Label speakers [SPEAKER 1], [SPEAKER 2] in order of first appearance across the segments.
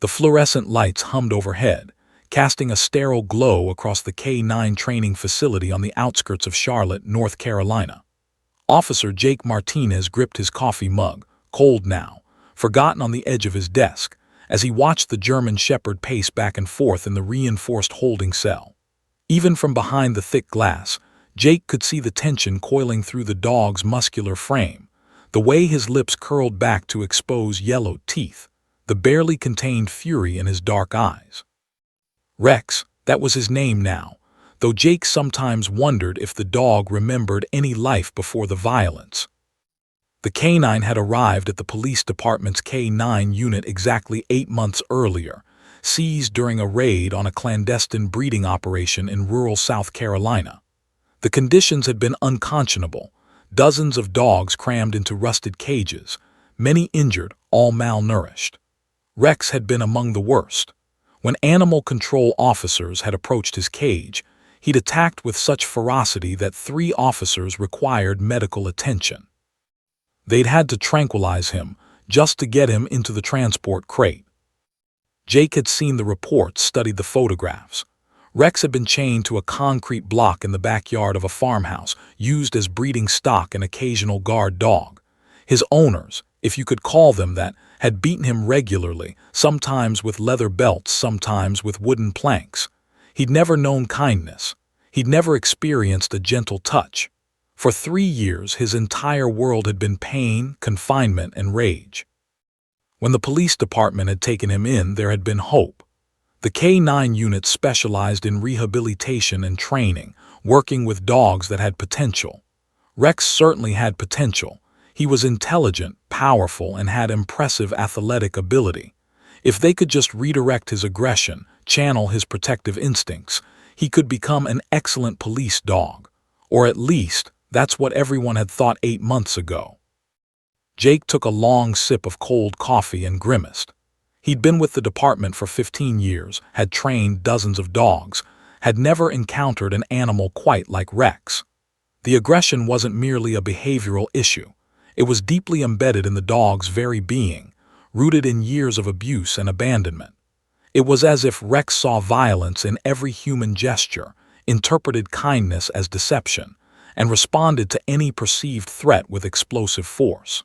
[SPEAKER 1] The fluorescent lights hummed overhead, casting a sterile glow across the K-9 training facility on the outskirts of Charlotte, North Carolina. Officer Jake Martinez gripped his coffee mug, cold now, forgotten on the edge of his desk, as he watched the German Shepherd pace back and forth in the reinforced holding cell. Even from behind the thick glass, Jake could see the tension coiling through the dog's muscular frame, the way his lips curled back to expose yellow teeth, the barely contained fury in his dark eyes. Rex, that was his name now, though Jake sometimes wondered if the dog remembered any life before the violence. The K-9 had arrived at the police department's K-9 unit exactly 8 months earlier, seized during a raid on a clandestine breeding operation in rural South Carolina. The conditions had been unconscionable, dozens of dogs crammed into rusted cages, many injured, all malnourished. Rex had been among the worst. When animal control officers had approached his cage, he'd attacked with such ferocity that 3 officers required medical attention. They'd had to tranquilize him just to get him into the transport crate. Jake had seen the reports, studied the photographs. Rex had been chained to a concrete block in the backyard of a farmhouse, used as breeding stock and occasional guard dog. His owners, if you could call them that, had beaten him regularly, sometimes with leather belts, sometimes with wooden planks. He'd never known kindness. He'd never experienced a gentle touch. For 3 years, his entire world had been pain, confinement, and rage. When the police department had taken him in, there had been hope. The K-9 unit specialized in rehabilitation and training, working with dogs that had potential. Rex certainly had potential. He was intelligent, powerful, and had impressive athletic ability. If they could just redirect his aggression, channel his protective instincts, he could become an excellent police dog. Or at least, that's what everyone had thought 8 months ago. Jake took a long sip of cold coffee and grimaced. He'd been with the department for 15 years, had trained dozens of dogs, had never encountered an animal quite like Rex. The aggression wasn't merely a behavioral issue. It was deeply embedded in the dog's very being, rooted in years of abuse and abandonment. It was as if Rex saw violence in every human gesture, interpreted kindness as deception, and responded to any perceived threat with explosive force.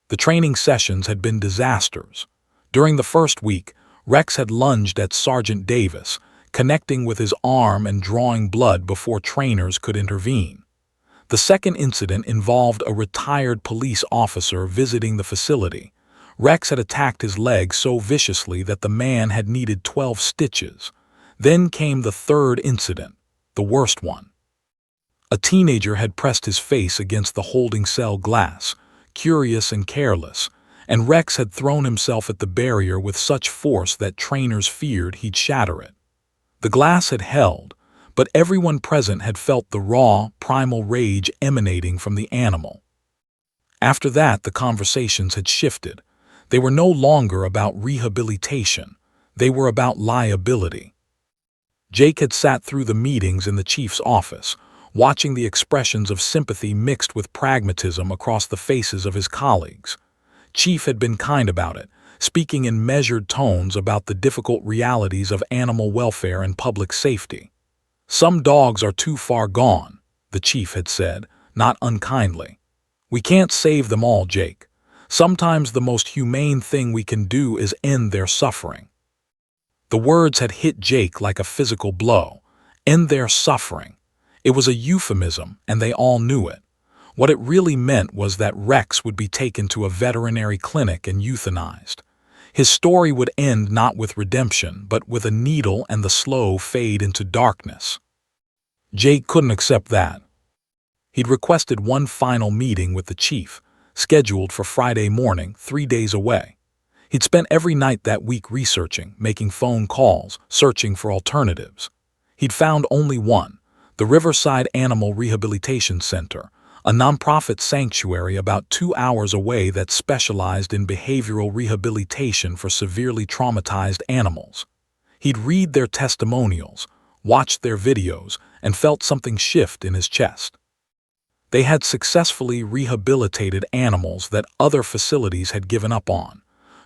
[SPEAKER 1] The training sessions had been disasters. During the first week, Rex had lunged at Sergeant Davis, connecting with his arm and drawing blood before trainers could intervene. The second incident involved a retired police officer visiting the facility. Rex had attacked his leg so viciously that the man had needed 12 stitches. Then came the third incident, the worst one. A teenager had pressed his face against the holding cell glass, curious and careless, and Rex had thrown himself at the barrier with such force that trainers feared he'd shatter it. The glass had held, but everyone present had felt the raw, primal rage emanating from the animal. After that, the conversations had shifted. They were no longer about rehabilitation. They were about liability. Jake had sat through the meetings in the chief's office, watching the expressions of sympathy mixed with pragmatism across the faces of his colleagues. Chief had been kind about it, speaking in measured tones about the difficult realities of animal welfare and public safety. "Some dogs are too far gone," the chief had said, not unkindly. "We can't save them all, Jake. Sometimes the most humane thing we can do is end their suffering." The words had hit Jake like a physical blow. End their suffering. It was a euphemism, and they all knew it. What it really meant was that Rex would be taken to a veterinary clinic and euthanized. His story would end not with redemption, but with a needle and the slow fade into darkness. Jake couldn't accept that. He'd requested one final meeting with the chief, scheduled for Friday morning, 3 days away. He'd spent every night that week researching, making phone calls, searching for alternatives. He'd found only one, the Riverside Animal Rehabilitation Center, a nonprofit sanctuary about 2 hours away that specialized in behavioral rehabilitation for severely traumatized animals. He'd read their testimonials, watched their videos, and felt something shift in his chest. They had successfully rehabilitated animals that other facilities had given up on.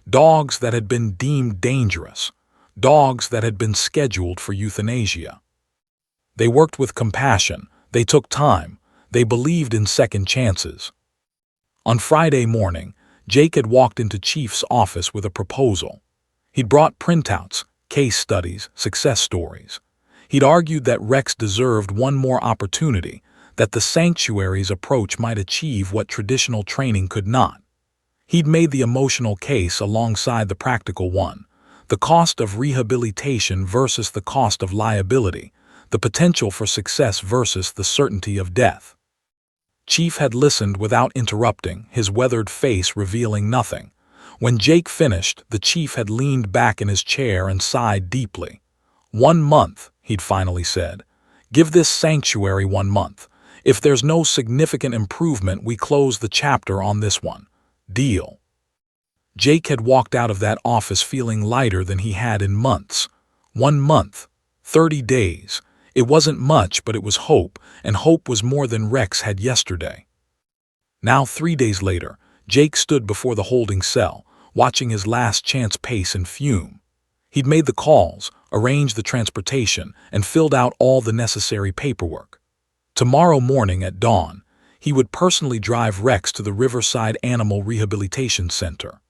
[SPEAKER 1] dogs that had been deemed dangerous, dogs that had been scheduled for euthanasia. They worked with compassion, they took time, they believed in second chances. On Friday morning, Jake had walked into Chief's office with a proposal. He'd brought printouts, case studies, success stories. He'd argued that Rex deserved one more opportunity, that the sanctuary's approach might achieve what traditional training could not. He'd made the emotional case alongside the practical one, the cost of rehabilitation versus the cost of liability, the potential for success versus the certainty of death. Chief had listened without interrupting, his weathered face revealing nothing. When Jake finished, the chief had leaned back in his chair and sighed deeply. 1 month, he'd finally said. Give this sanctuary 1 month. If there's no significant improvement, we close the chapter on this one. Deal. Jake had walked out of that office feeling lighter than he had in months. 1 month, 30 days. It wasn't much, but it was hope, and hope was more than Rex had yesterday. Now, 3 days later, Jake stood before the holding cell, watching his last chance pace and fume. He'd made the calls, arranged the transportation, and filled out all the necessary paperwork. Tomorrow morning at dawn, he would personally drive Rex to the Riverside Animal Rehabilitation Center.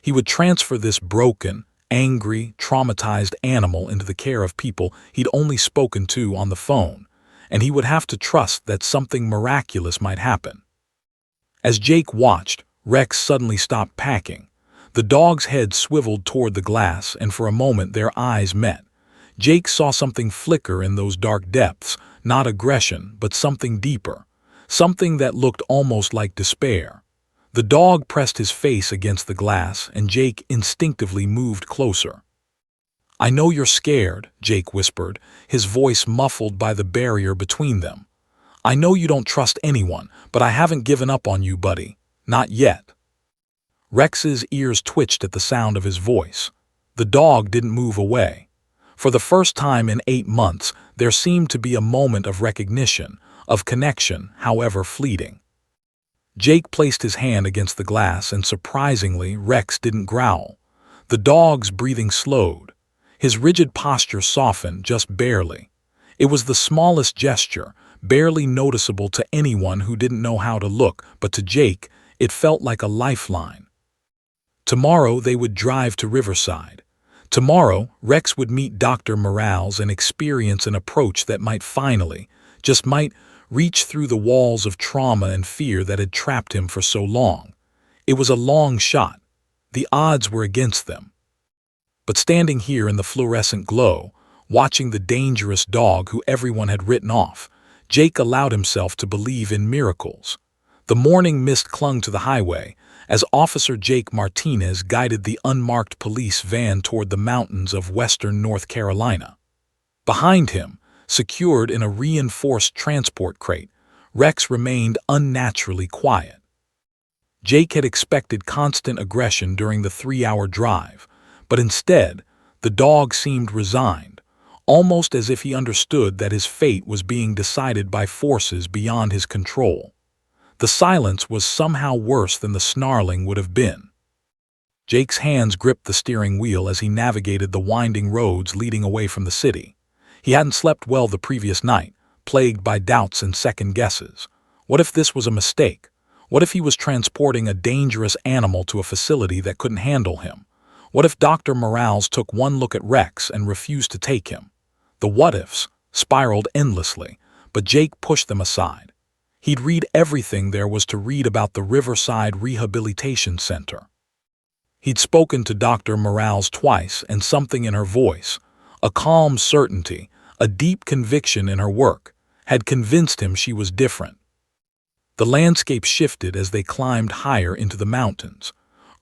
[SPEAKER 1] He would transfer this broken, angry, traumatized animal into the care of people he'd only spoken to on the phone, and he would have to trust that something miraculous might happen. As Jake watched, Rex suddenly stopped packing. The dog's head swiveled toward the glass, and for a moment their eyes met. Jake saw something flicker in those dark depths, not aggression, but something deeper, something that looked almost like despair. The dog pressed his face against the glass, and Jake instinctively moved closer. "I know you're scared," Jake whispered, his voice muffled by the barrier between them. "I know you don't trust anyone, but I haven't given up on you, buddy. Not yet." Rex's ears twitched at the sound of his voice. The dog didn't move away. For the first time in 8 months, there seemed to be a moment of recognition, of connection, however fleeting. Jake placed his hand against the glass, and surprisingly, Rex didn't growl. The dog's breathing slowed. His rigid posture softened just barely. It was the smallest gesture, barely noticeable to anyone who didn't know how to look, but to Jake, it felt like a lifeline. Tomorrow they would drive to Riverside. Tomorrow, Rex would meet Dr. Morales and experience an approach that might finally, just might, reach through the walls of trauma and fear that had trapped him for so long. It was a long shot. The odds were against them. But standing here in the fluorescent glow, watching the dangerous dog who everyone had written off, Jake allowed himself to believe in miracles. The morning mist clung to the highway as Officer Jake Martinez guided the unmarked police van toward the mountains of western North Carolina. Behind him, secured in a reinforced transport crate, Rex remained unnaturally quiet. Jake had expected constant aggression during the 3-hour drive, but instead, the dog seemed resigned, almost as if he understood that his fate was being decided by forces beyond his control. The silence was somehow worse than the snarling would have been. Jake's hands gripped the steering wheel as he navigated the winding roads leading away from the city. He hadn't slept well the previous night, plagued by doubts and second guesses. What if this was a mistake? What if he was transporting a dangerous animal to a facility that couldn't handle him? What if Dr. Morales took one look at Rex and refused to take him? The what-ifs spiraled endlessly, but Jake pushed them aside. He'd read everything there was to read about the Riverside Rehabilitation Center. He'd spoken to Dr. Morales twice, and something in her voice, a calm certainty, a deep conviction in her work, had convinced him she was different. The landscape shifted as they climbed higher into the mountains.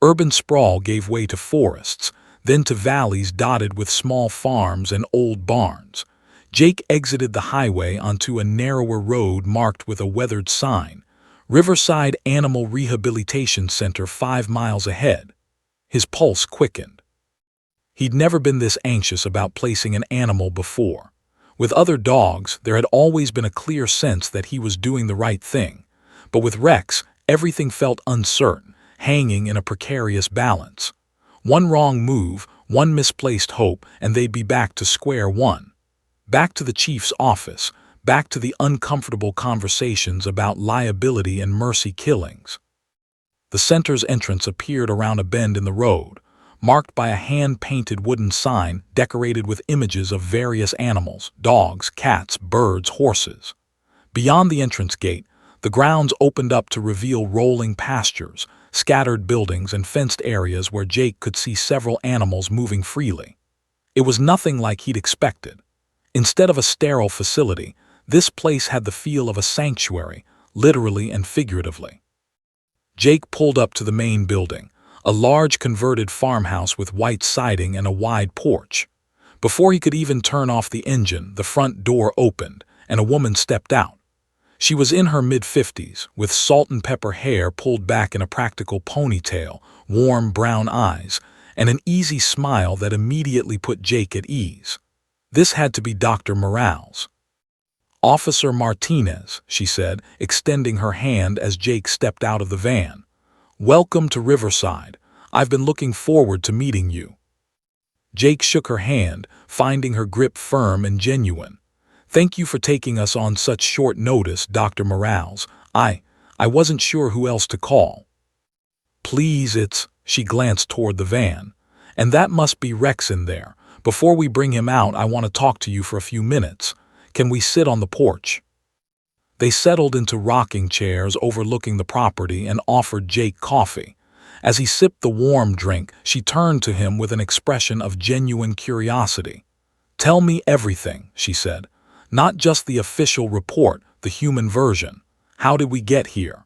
[SPEAKER 1] Urban sprawl gave way to forests, then to valleys dotted with small farms and old barns. Jake exited the highway onto a narrower road marked with a weathered sign, Riverside Animal Rehabilitation Center 5 miles ahead. His pulse quickened. He'd never been this anxious about placing an animal before. With other dogs, there had always been a clear sense that he was doing the right thing. But with Rex, everything felt uncertain, hanging in a precarious balance. One wrong move, one misplaced hope, and they'd be back to square one. Back to the chief's office, back to the uncomfortable conversations about liability and mercy killings. The center's entrance appeared around a bend in the road, marked by a hand-painted wooden sign decorated with images of various animals: dogs, cats, birds, horses. Beyond the entrance gate, the grounds opened up to reveal rolling pastures, scattered buildings, and fenced areas where Jake could see several animals moving freely. It was nothing like he'd expected. Instead of a sterile facility, this place had the feel of a sanctuary, literally and figuratively. Jake pulled up to the main building, a large converted farmhouse with white siding and a wide porch. Before he could even turn off the engine, the front door opened, and a woman stepped out. She was in her mid-50s, with salt and pepper hair pulled back in a practical ponytail, warm brown eyes, and an easy smile that immediately put Jake at ease. This had to be Dr. Morales. "Officer Martinez," she said, extending her hand as Jake stepped out of the van. "Welcome to Riverside. I've been looking forward to meeting you." Jake shook her hand, finding her grip firm and genuine. "Thank you for taking us on such short notice, Dr. Morales. I wasn't sure who else to call." "Please, it's—" she glanced toward the van. "And that must be Rex in there. Before we bring him out, I want to talk to you for a few minutes. Can we sit on the porch?" They settled into rocking chairs overlooking the property and offered Jake coffee. As he sipped the warm drink, she turned to him with an expression of genuine curiosity. "Tell me everything," she said. "Not just the official report, the human version. How did we get here?"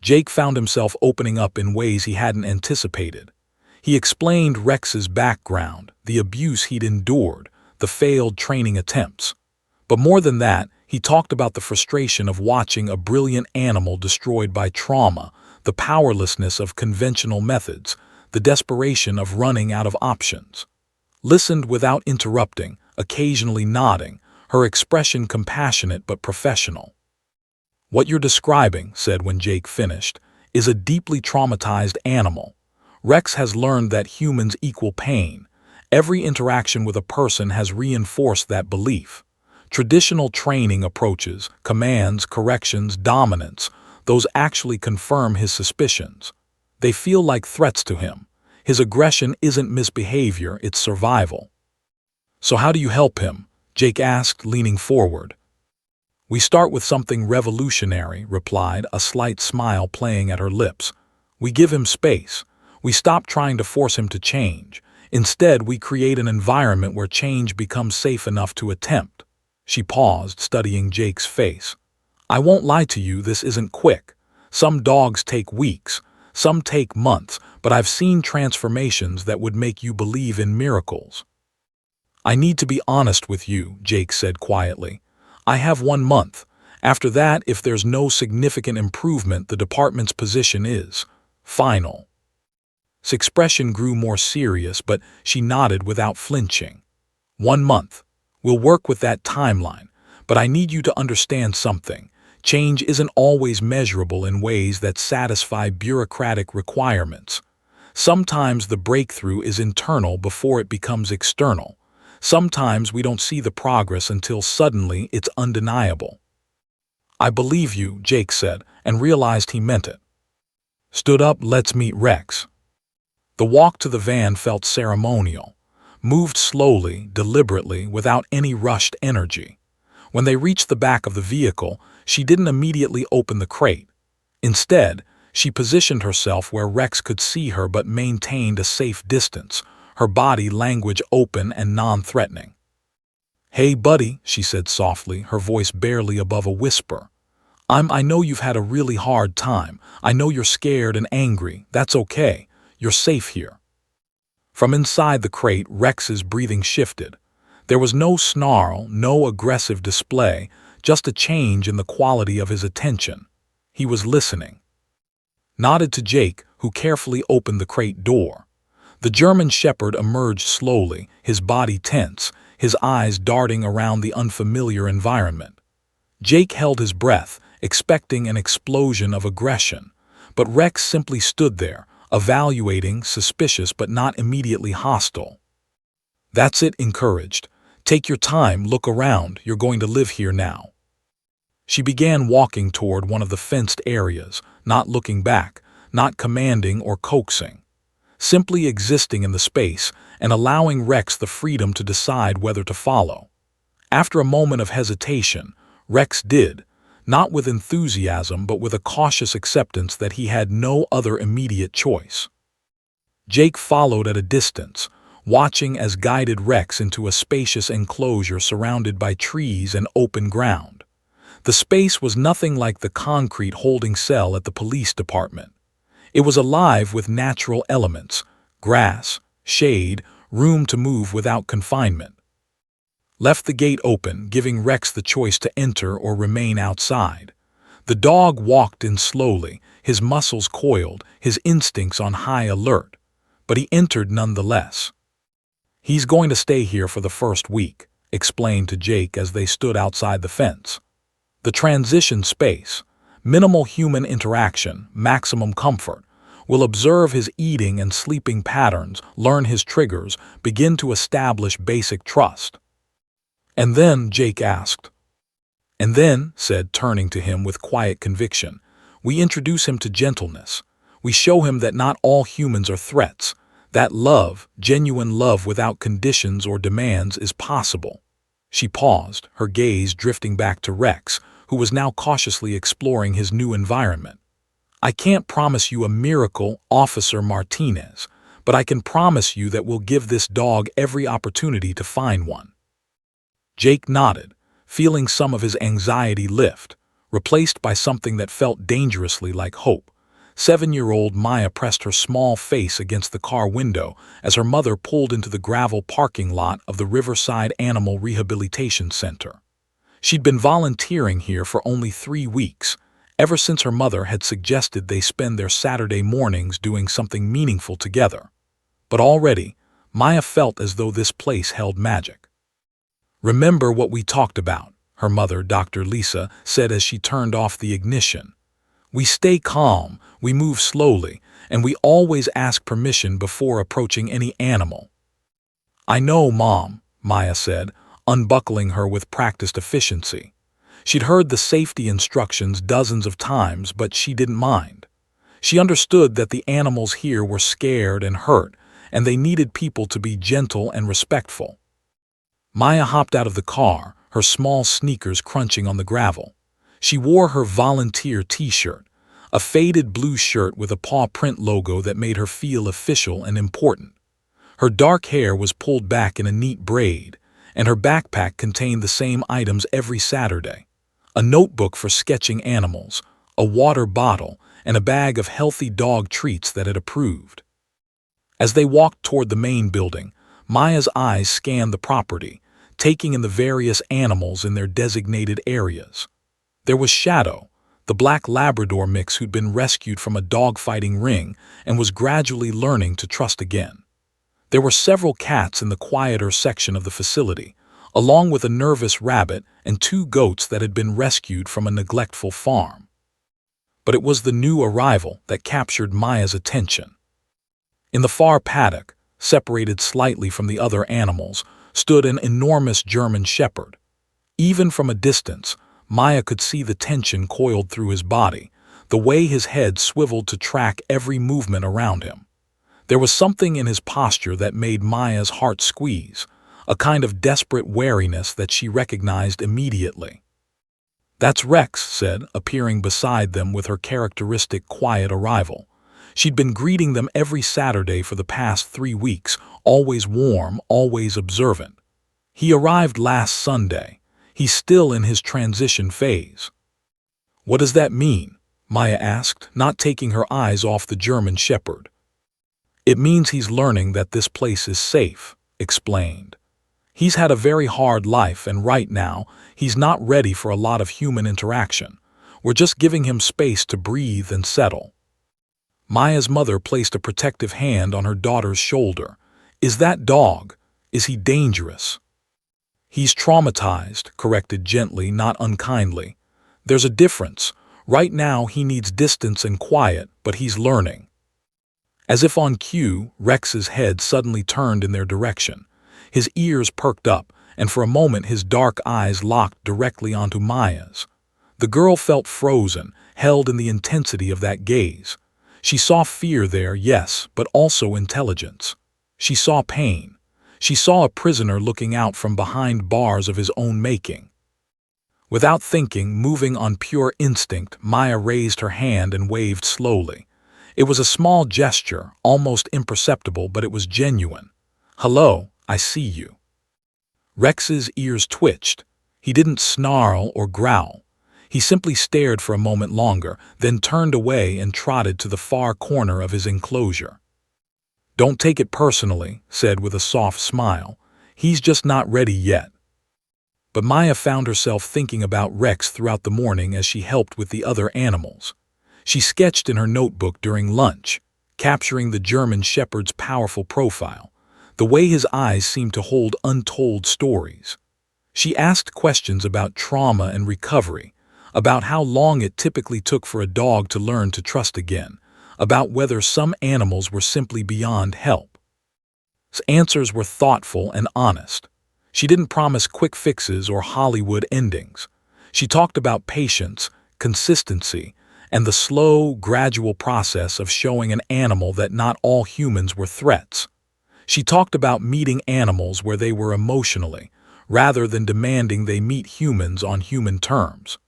[SPEAKER 1] Jake found himself opening up in ways he hadn't anticipated. He explained Rex's background, the abuse he'd endured, the failed training attempts. But more than that, he talked about the frustration of watching a brilliant animal destroyed by trauma, the powerlessness of conventional methods, the desperation of running out of options. Listened without interrupting, occasionally nodding, her expression compassionate but professional. "What you're describing," said when Jake finished, "is a deeply traumatized animal. Rex has learned that humans equal pain. Every interaction with a person has reinforced that belief. Traditional training approaches, commands, corrections, dominance, those actually confirm his suspicions. They feel like threats to him. His aggression isn't misbehavior, it's survival." "So how do you help him?" Jake asked, leaning forward. "We start with something revolutionary," replied, a slight smile playing at her lips. "We give him space. We stop trying to force him to change. Instead, we create an environment where change becomes safe enough to attempt." She paused, studying Jake's face. "I won't lie to you, this isn't quick. Some dogs take weeks, some take months, but I've seen transformations that would make you believe in miracles." "I need to be honest with you," Jake said quietly. "I have 1 month. After that, if there's no significant improvement, the department's position is final." His expression grew more serious, but she nodded without flinching. "1 month. We'll work with that timeline, but I need you to understand something. Change isn't always measurable in ways that satisfy bureaucratic requirements. Sometimes the breakthrough is internal before it becomes external. Sometimes we don't see the progress until suddenly it's undeniable." "I believe you," Jake said, and realized he meant it. "Stood up, let's meet Rex." The walk to the van felt ceremonial, moved slowly, deliberately, without any rushed energy. When they reached the back of the vehicle, she didn't immediately open the crate. Instead, she positioned herself where Rex could see her but maintained a safe distance, her body language open and non-threatening. "Hey, buddy," she said softly, her voice barely above a whisper. I know you've had a really hard time. I know you're scared and angry. That's okay. You're safe here." From inside the crate, Rex's breathing shifted. There was no snarl, no aggressive display, just a change in the quality of his attention. He was listening. Nodded to Jake, who carefully opened the crate door. The German Shepherd emerged slowly, his body tense, his eyes darting around the unfamiliar environment. Jake held his breath, expecting an explosion of aggression, but Rex simply stood there, evaluating, suspicious but not immediately hostile. "That's it," encouraged. "Take your time, look around, you're going to live here now." She began walking toward one of the fenced areas, not looking back, not commanding or coaxing, simply existing in the space and allowing Rex the freedom to decide whether to follow. After a moment of hesitation, Rex did, not with enthusiasm but with a cautious acceptance that he had no other immediate choice. Jake followed at a distance, watching as guided Rex into a spacious enclosure surrounded by trees and open ground. The space was nothing like the concrete holding cell at the police department. It was alive with natural elements, grass, shade, room to move without confinement. Left the gate open, giving Rex the choice to enter or remain outside. The dog walked in slowly, his muscles coiled, his instincts on high alert, but he entered nonetheless. "He's going to stay here for the first week," explained to Jake as they stood outside the fence. "The transition space, minimal human interaction, maximum comfort. We'll observe his eating and sleeping patterns, learn his triggers, begin to establish basic trust." "And then?" Jake asked. "And then," said, turning to him with quiet conviction, "we introduce him to gentleness. We show him that not all humans are threats, that love, genuine love without conditions or demands, is possible." She paused, her gaze drifting back to Rex, who was now cautiously exploring his new environment. "I can't promise you a miracle, Officer Martinez, but I can promise you that we'll give this dog every opportunity to find one." Jake nodded, feeling some of his anxiety lift, replaced by something that felt dangerously like hope. 7-year-old Maya pressed her small face against the car window as her mother pulled into the gravel parking lot of the Riverside Animal Rehabilitation Center. She'd been volunteering here for only 3 weeks, ever since her mother had suggested they spend their Saturday mornings doing something meaningful together. But already, Maya felt as though this place held magic. "Remember what we talked about," her mother, Dr. Lisa, said as she turned off the ignition. "We stay calm, we move slowly, and we always ask permission before approaching any animal." "I know, Mom," Maya said, unbuckling her with practiced efficiency. She'd heard the safety instructions dozens of times, but she didn't mind. She understood that the animals here were scared and hurt, and they needed people to be gentle and respectful. Maya hopped out of the car, her small sneakers crunching on the gravel. She wore her volunteer t-shirt, a faded blue shirt with a paw print logo that made her feel official and important. Her dark hair was pulled back in a neat braid, and her backpack contained the same items every Saturday: a notebook for sketching animals, a water bottle, and a bag of healthy dog treats that it approved. As they walked toward the main building, Maya's eyes scanned the property, taking in the various animals in their designated areas. There was Shadow, the black Labrador mix who'd been rescued from a dogfighting ring and was gradually learning to trust again. There were several cats in the quieter section of the facility, along with a nervous rabbit and 2 goats that had been rescued from a neglectful farm. But it was the new arrival that captured Maya's attention. In the far paddock, separated slightly from the other animals, stood an enormous German Shepherd. Even from a distance, Maya could see the tension coiled through his body, the way his head swiveled to track every movement around him. There was something in his posture that made Maya's heart squeeze, a kind of desperate wariness that she recognized immediately. "That's Rex," said, appearing beside them with her characteristic quiet arrival. She'd been greeting them every Saturday for the past 3 weeks, always warm, always observant. "He arrived last Sunday. He's still in his transition phase." "What does that mean?" Maya asked, not taking her eyes off the German Shepherd. "It means he's learning that this place is safe," explained. "He's had a very hard life, and right now, he's not ready for a lot of human interaction. We're just giving him space to breathe and settle." Maya's mother placed a protective hand on her daughter's shoulder. "Is that dog? Is he dangerous?" "He's traumatized," corrected gently, not unkindly. "There's a difference. Right now he needs distance and quiet, but he's learning." As if on cue, Rex's head suddenly turned in their direction. His ears perked up, and for a moment his dark eyes locked directly onto Maya's. The girl felt frozen, held in the intensity of that gaze. She saw fear there, yes, but also intelligence. She saw pain. She saw a prisoner looking out from behind bars of his own making. Without thinking, moving on pure instinct, Maya raised her hand and waved slowly. It was a small gesture, almost imperceptible, but it was genuine. "Hello, I see you." Rex's ears twitched. He didn't snarl or growl. He simply stared for a moment longer, then turned away and trotted to the far corner of his enclosure. "Don't take it personally," said with a soft smile. "He's just not ready yet." But Maya found herself thinking about Rex throughout the morning as she helped with the other animals. She sketched in her notebook during lunch, capturing the German Shepherd's powerful profile, the way his eyes seemed to hold untold stories. She asked questions about trauma and recovery, about how long it typically took for a dog to learn to trust again, about whether some animals were simply beyond help. His answers were thoughtful and honest. She didn't promise quick fixes or Hollywood endings. She talked about patience, consistency, and the slow, gradual process of showing an animal that not all humans were threats. She talked about meeting animals where they were emotionally, rather than demanding they meet humans on human terms.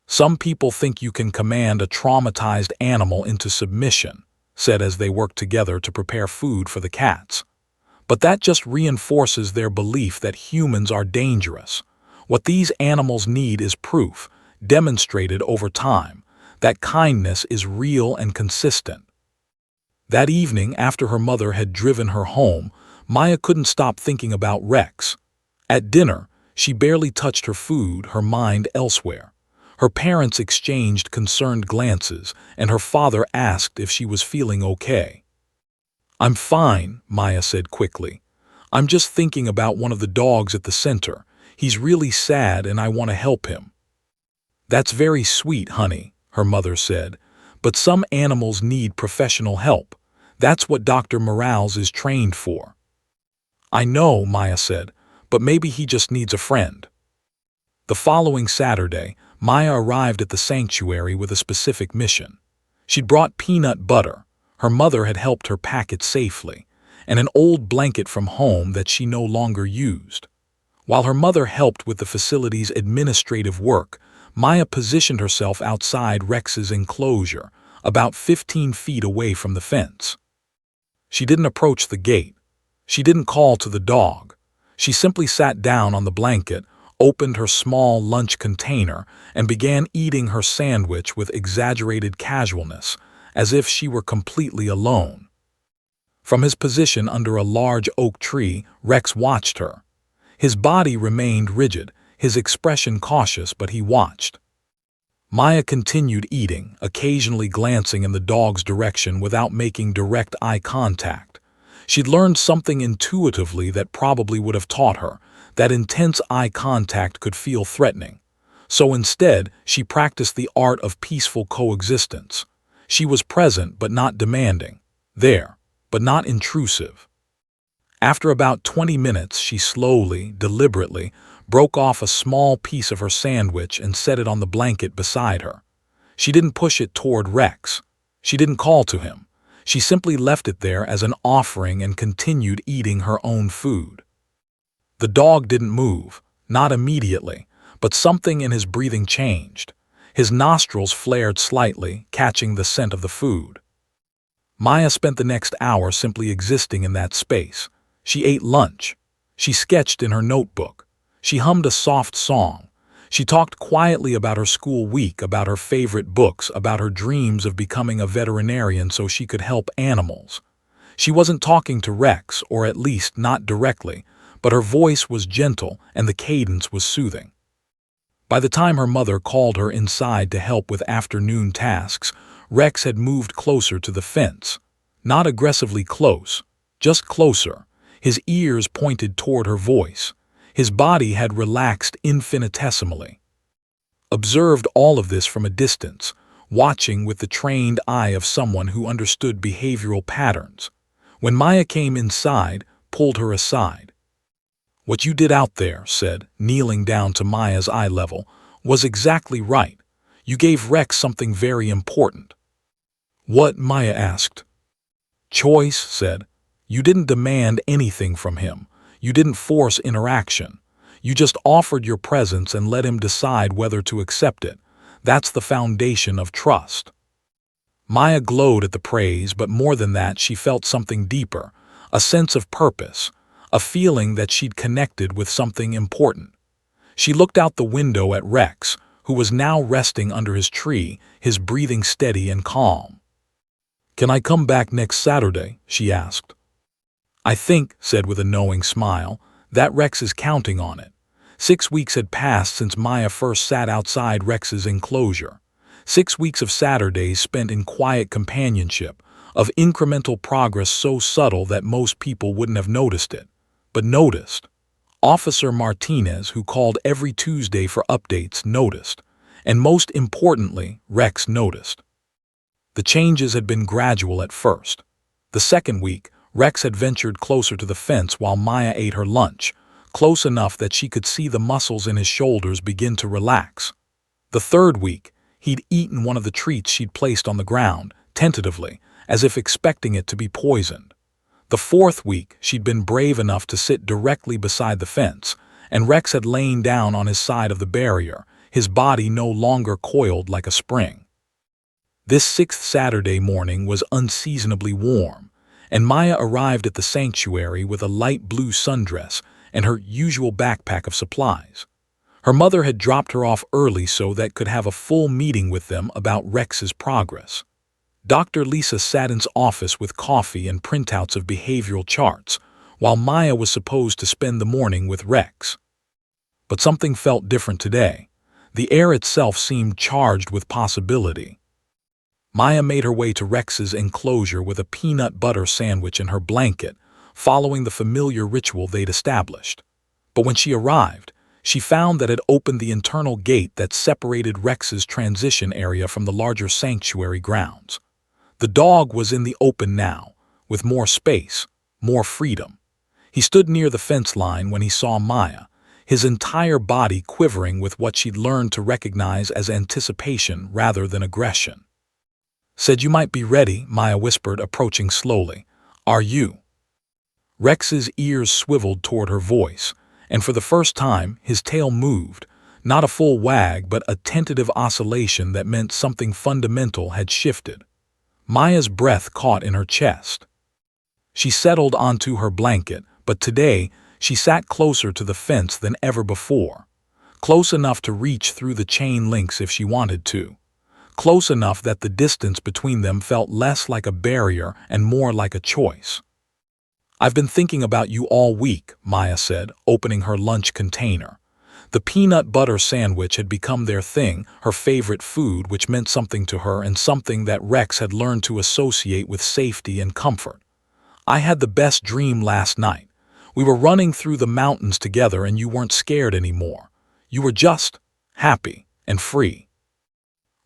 [SPEAKER 1] "Some people think you can command a traumatized animal into submission," said as they worked together to prepare food for the cats. "But that just reinforces their belief that humans are dangerous. What these animals need is proof, demonstrated over time, that kindness is real and consistent." That evening, after her mother had driven her home, Maya couldn't stop thinking about Rex. At dinner, she barely touched her food, her mind elsewhere. Her parents exchanged concerned glances, and her father asked if she was feeling okay. "I'm fine," Maya said quickly. "I'm just thinking about one of the dogs at the center. He's really sad and I want to help him." "That's very sweet, honey," her mother said, "but some animals need professional help. That's what Dr. Morales is trained for." "I know," Maya said, "but maybe he just needs a friend." The following Saturday, Maya arrived at the sanctuary with a specific mission. She'd brought peanut butter. Her mother had helped her pack it safely, and an old blanket from home that she no longer used. While her mother helped with the facility's administrative work, Maya positioned herself outside Rex's enclosure, about 15 feet away from the fence. She didn't approach the gate. She didn't call to the dog. She simply sat down on the blanket, opened her small lunch container, and began eating her sandwich with exaggerated casualness, as if she were completely alone. From his position under a large oak tree, Rex watched her. His body remained rigid, his expression cautious, but he watched. Maya continued eating, occasionally glancing in the dog's direction without making direct eye contact. She'd learned something intuitively that probably would have taught her, that intense eye contact could feel threatening. So instead, she practiced the art of peaceful coexistence. She was present but not demanding, there, but not intrusive. After about 20 minutes, she slowly, deliberately, broke off a small piece of her sandwich and set it on the blanket beside her. She didn't push it toward Rex. She didn't call to him. She simply left it there as an offering and continued eating her own food. The dog didn't move, not immediately, but something in his breathing changed. His nostrils flared slightly, catching the scent of the food. Maya spent the next hour simply existing in that space. She ate lunch. She sketched in her notebook. She hummed a soft song. She talked quietly about her school week, about her favorite books, about her dreams of becoming a veterinarian so she could help animals. She wasn't talking to Rex, or at least not directly, but her voice was gentle and the cadence was soothing. By the time her mother called her inside to help with afternoon tasks, Rex had moved closer to the fence. Not aggressively close, just closer. His ears pointed toward her voice. His body had relaxed infinitesimally. Observed all of this from a distance, watching with the trained eye of someone who understood behavioral patterns. When Maya came inside, pulled her aside. "What you did out there," said, kneeling down to Maya's eye level, "was exactly right. You gave Rex something very important." "What?" Maya asked. "Choice," said. "You didn't demand anything from him. You didn't force interaction. You just offered your presence and let him decide whether to accept it. That's the foundation of trust." Maya glowed at the praise, but more than that, she felt something deeper, a sense of purpose, a feeling that she'd connected with something important. She looked out the window at Rex, who was now resting under his tree, his breathing steady and calm. "Can I come back next Saturday?" she asked. "I think," said with a knowing smile, "that Rex is counting on it." 6 weeks had passed since Maya first sat outside Rex's enclosure. 6 weeks of Saturdays spent in quiet companionship, of incremental progress so subtle that most people wouldn't have noticed it. But noticed. Officer Martinez, who called every Tuesday for updates, noticed. And most importantly, Rex noticed. The changes had been gradual at first. The second week, Rex had ventured closer to the fence while Maya ate her lunch, close enough that she could see the muscles in his shoulders begin to relax. The third week, he'd eaten one of the treats she'd placed on the ground, tentatively, as if expecting it to be poisoned. The fourth week, she'd been brave enough to sit directly beside the fence, and Rex had lain down on his side of the barrier, his body no longer coiled like a spring. This 6th Saturday morning was unseasonably warm, and Maya arrived at the sanctuary with a light blue sundress and her usual backpack of supplies. Her mother had dropped her off early so that could have a full meeting with them about Rex's progress. Dr. Lisa sat in his office with coffee and printouts of behavioral charts, while Maya was supposed to spend the morning with Rex. But something felt different today. The air itself seemed charged with possibility. Maya made her way to Rex's enclosure with a peanut butter sandwich in her blanket, following the familiar ritual they'd established. But when she arrived, she found that it opened the internal gate that separated Rex's transition area from the larger sanctuary grounds. The dog was in the open now, with more space, more freedom. He stood near the fence line when he saw Maya, his entire body quivering with what she'd learned to recognize as anticipation rather than aggression. "Said you might be ready," Maya whispered, approaching slowly. "Are you?" Rex's ears swiveled toward her voice, and for the first time his tail moved, not a full wag but a tentative oscillation that meant something fundamental had shifted. Maya's breath caught in her chest. She settled onto her blanket, but today she sat closer to the fence than ever before, close enough to reach through the chain links if she wanted to, close enough that the distance between them felt less like a barrier and more like a choice. "I've been thinking about you all week," Maya said, opening her lunch container. The peanut butter sandwich had become their thing, her favorite food, which meant something to her and something that Rex had learned to associate with safety and comfort. "I had the best dream last night. We were running through the mountains together and you weren't scared anymore. You were just happy and free."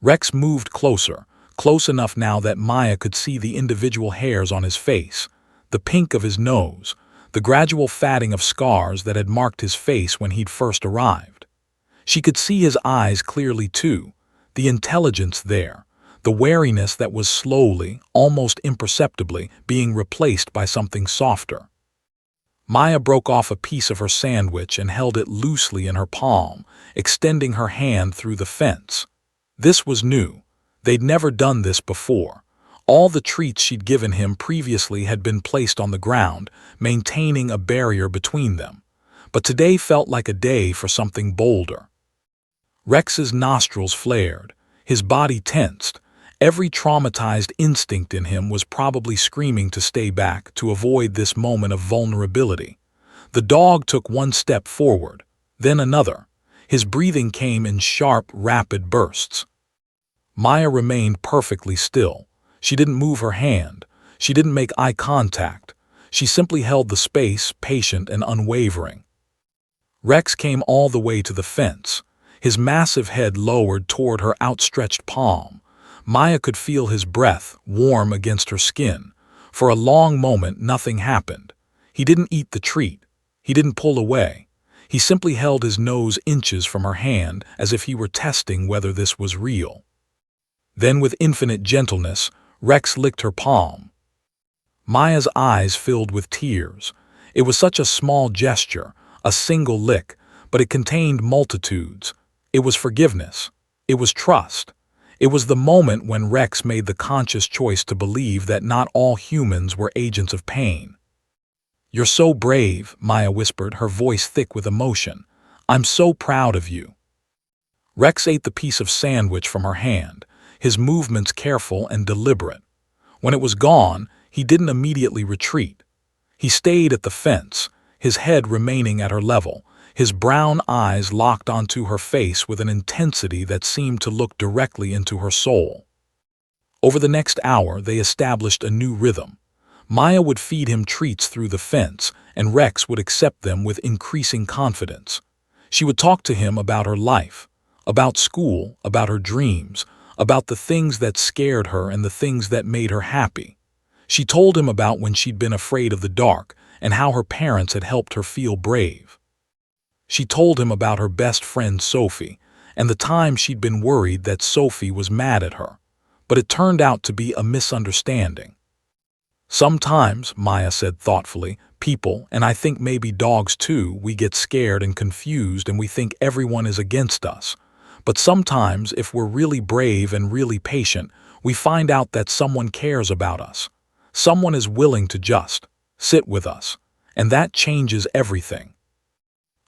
[SPEAKER 1] Rex moved closer, close enough now that Maya could see the individual hairs on his face, the pink of his nose, the gradual fatting of scars that had marked his face when he'd first arrived. She could see his eyes clearly too, the intelligence there, the wariness that was slowly, almost imperceptibly, being replaced by something softer. Maya broke off a piece of her sandwich and held it loosely in her palm, extending her hand through the fence. This was new. They'd never done this before. All the treats she'd given him previously had been placed on the ground, maintaining a barrier between them. But today felt like a day for something bolder. Rex's nostrils flared, his body tensed. Every traumatized instinct in him was probably screaming to stay back, to avoid this moment of vulnerability. The dog took one step forward, then another. His breathing came in sharp, rapid bursts. Maya remained perfectly still. She didn't move her hand. She didn't make eye contact. She simply held the space, patient and unwavering. Rex came all the way to the fence, his massive head lowered toward her outstretched palm. Maya could feel his breath, warm against her skin. For a long moment, nothing happened. He didn't eat the treat. He didn't pull away. He simply held his nose inches from her hand as if he were testing whether this was real. Then, with infinite gentleness, Rex licked her palm. Maya's eyes filled with tears. It was such a small gesture, a single lick, but it contained multitudes. It was forgiveness. It was trust. It was the moment when Rex made the conscious choice to believe that not all humans were agents of pain. "You're so brave," Maya whispered, her voice thick with emotion. "I'm so proud of you." Rex ate the piece of sandwich from her hand, his movements careful and deliberate. When it was gone, he didn't immediately retreat. He stayed at the fence, his head remaining at her level, his brown eyes locked onto her face with an intensity that seemed to look directly into her soul. Over the next hour, they established a new rhythm. Maya would feed him treats through the fence, and Rex would accept them with increasing confidence. She would talk to him about her life, about school, about her dreams, about the things that scared her and the things that made her happy. She told him about when she'd been afraid of the dark and how her parents had helped her feel brave. She told him about her best friend Sophie and the time she'd been worried that Sophie was mad at her, but it turned out to be a misunderstanding. "Sometimes," Maya said thoughtfully, "people, and I think maybe dogs too, we get scared and confused and we think everyone is against us. But sometimes, if we're really brave and really patient, we find out that someone cares about us. Someone is willing to just sit with us, and that changes everything."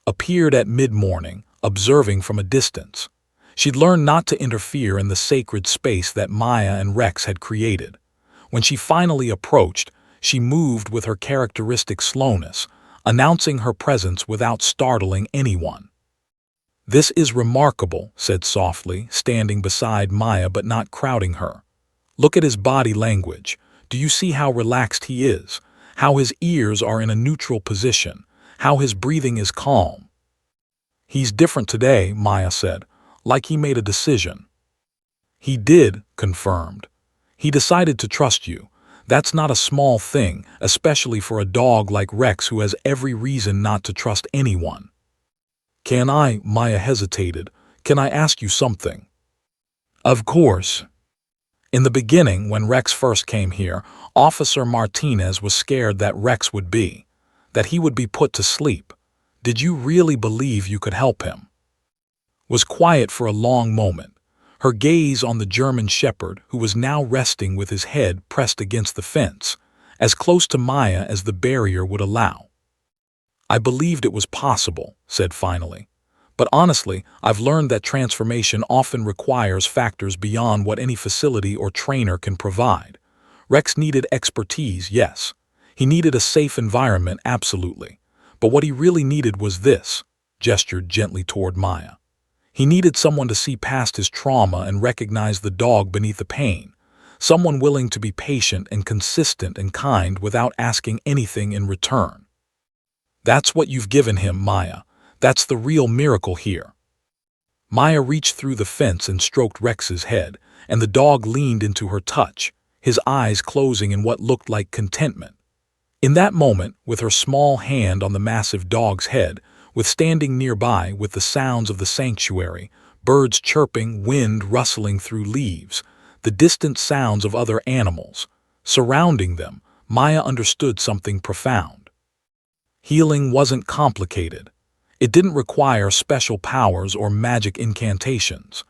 [SPEAKER 1] Appeared at mid-morning, observing from a distance. She'd learned not to interfere in the sacred space that Maya and Rex had created. When she finally approached, she moved with her characteristic slowness, announcing her presence without startling anyone. "This is remarkable," said softly, standing beside Maya but not crowding her. "Look at his body language. Do you see how relaxed he is? How his ears are in a neutral position? How his breathing is calm?" "He's different today," Maya said, "like he made a decision." "He did," confirmed. "He decided to trust you. That's not a small thing, especially for a dog like Rex who has every reason not to trust anyone." "Can I?" Maya hesitated. "Can I ask you something?" "Of course." "In the beginning, when Rex first came here, Officer Martinez was scared that he would be put to sleep. Did you really believe you could help him?" Was quiet for a long moment, her gaze on the German shepherd who was now resting with his head pressed against the fence, as close to Maya as the barrier would allow. "I believed it was possible," said finally. "But honestly, I've learned that transformation often requires factors beyond what any facility or trainer can provide. Rex needed expertise, yes. He needed a safe environment, absolutely. But what he really needed was this," gestured gently toward Maya. "He needed someone to see past his trauma and recognize the dog beneath the pain. Someone willing to be patient and consistent and kind without asking anything in return. That's what you've given him, Maya. That's the real miracle here." Maya reached through the fence and stroked Rex's head, and the dog leaned into her touch, his eyes closing in what looked like contentment. In that moment, with her small hand on the massive dog's head, with standing nearby with the sounds of the sanctuary, birds chirping, wind rustling through leaves, the distant sounds of other animals, surrounding them, Maya understood something profound. Healing wasn't complicated. It didn't require special powers or magic incantations.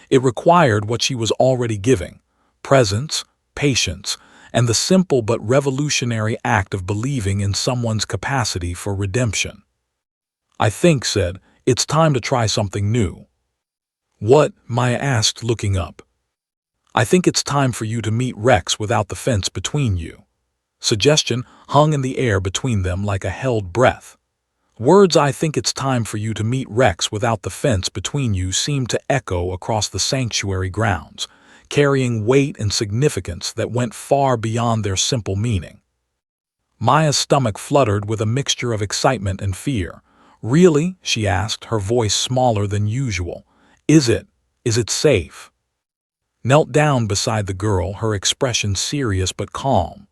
[SPEAKER 1] It required what she was already giving: presence, patience, and the simple but revolutionary act of believing in someone's capacity for redemption. "I think," said, "it's time to try something new." "What?" Maya asked, looking up. "I think it's time for you to meet Rex without the fence between you." Suggestion hung in the air between them like a held breath. Words "I think it's time for you to meet Rex without the fence between you" seemed to echo across the sanctuary grounds, carrying weight and significance that went far beyond their simple meaning. Maya's stomach fluttered with a mixture of excitement and fear. "Really?" she asked, her voice smaller than usual. Is it safe?" knelt down beside the girl, her expression serious but calm.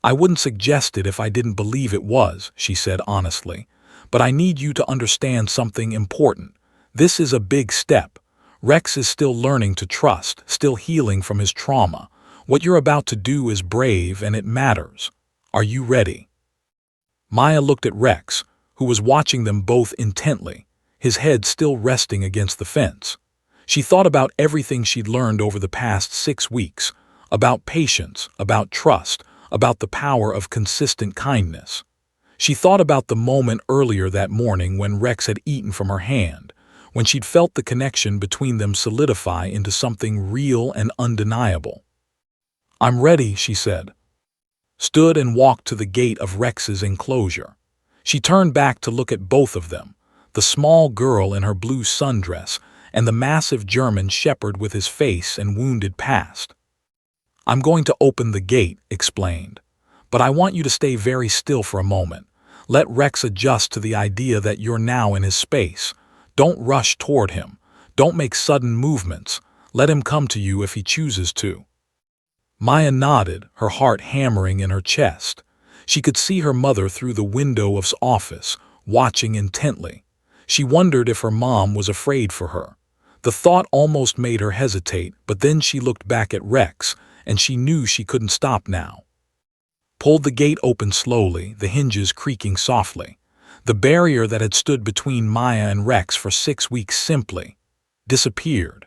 [SPEAKER 1] "I wouldn't suggest it if I didn't believe it was," she said honestly. "But I need you to understand something important. This is a big step. Rex is still learning to trust, still healing from his trauma. What you're about to do is brave and it matters. Are you ready?" Maya looked at Rex, who was watching them both intently, his head still resting against the fence. She thought about everything she'd learned over the past 6 weeks, about patience, about trust, about the power of consistent kindness. She thought about the moment earlier that morning when Rex had eaten from her hand, when she'd felt the connection between them solidify into something real and undeniable. "I'm ready," she said, stood and walked to the gate of Rex's enclosure. She turned back to look at both of them, the small girl in her blue sundress and the massive German shepherd with his face and wounded past. "I'm going to open the gate," explained, "but I want you to stay very still for a moment. Let Rex adjust to the idea that you're now in his space. Don't rush toward him. Don't make sudden movements. Let him come to you if he chooses to." Maya nodded, her heart hammering in her chest. She could see her mother through the window of his office, watching intently. She wondered if her mom was afraid for her. The thought almost made her hesitate, but then she looked back at Rex, and she knew she couldn't stop now. Pulled the gate open slowly, the hinges creaking softly. The barrier that had stood between Maya and Rex for 6 weeks simply disappeared.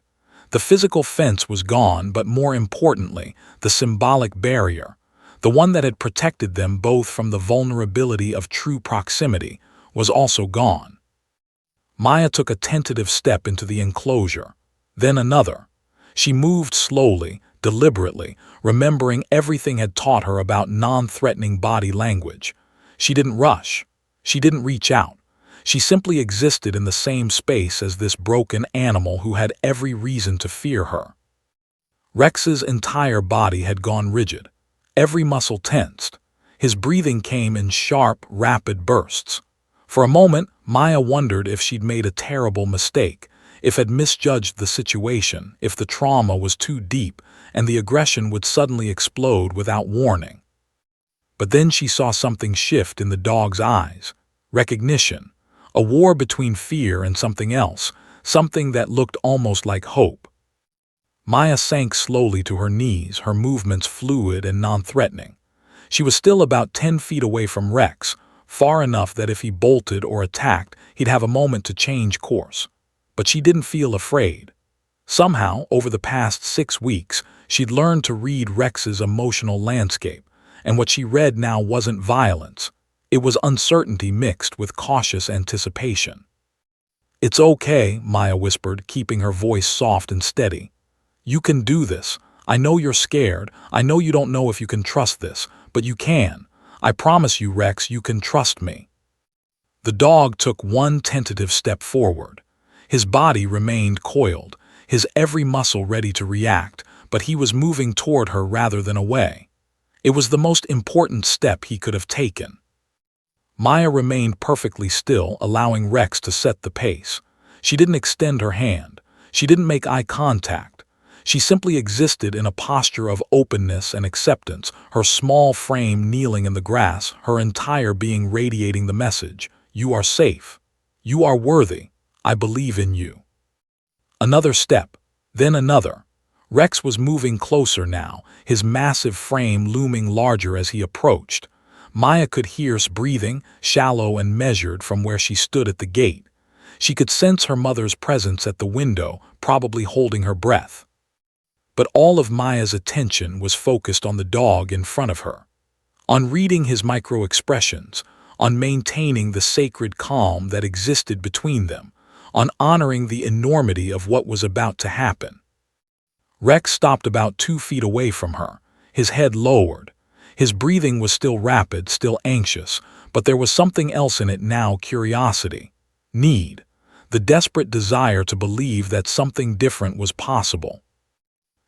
[SPEAKER 1] The physical fence was gone, but more importantly, the symbolic barrier, the one that had protected them both from the vulnerability of true proximity, was also gone. Maya took a tentative step into the enclosure, then another. She moved slowly, deliberately, remembering everything had taught her about non-threatening body language. She didn't rush. She didn't reach out. She simply existed in the same space as this broken animal who had every reason to fear her. Rex's entire body had gone rigid, every muscle tensed. His breathing came in sharp, rapid bursts. For a moment, Maya wondered if she'd made a terrible mistake, if had misjudged the situation, if the trauma was too deep and the aggression would suddenly explode without warning. But then she saw something shift in the dog's eyes. Recognition. A war between fear and something else, something that looked almost like hope. Maya sank slowly to her knees, her movements fluid and non-threatening. She was still about 10 feet away from Rex, far enough that if he bolted or attacked, he'd have a moment to change course. But she didn't feel afraid. Somehow, over the past 6 weeks, she'd learned to read Rex's emotional landscape, and what she read now wasn't violence. It was uncertainty mixed with cautious anticipation. "It's okay," Maya whispered, keeping her voice soft and steady. "You can do this. I know you're scared. I know you don't know if you can trust this, but you can. I promise you, Rex, you can trust me." The dog took one tentative step forward. His body remained coiled, his every muscle ready to react, but he was moving toward her rather than away. It was the most important step he could have taken. Maya remained perfectly still, allowing Rex to set the pace. She didn't extend her hand. She didn't make eye contact. She simply existed in a posture of openness and acceptance, her small frame kneeling in the grass, her entire being radiating the message, "You are safe. You are worthy. I believe in you." Another step, then another. Rex was moving closer now, his massive frame looming larger as he approached. Maya could hear his breathing, shallow and measured from where she stood at the gate. She could sense her mother's presence at the window, probably holding her breath. But all of Maya's attention was focused on the dog in front of her, on reading his micro-expressions, on maintaining the sacred calm that existed between them, on honoring the enormity of what was about to happen. Rex stopped about 2 feet away from her, his head lowered. His breathing was still rapid, still anxious, but there was something else in it now: curiosity, need, the desperate desire to believe that something different was possible.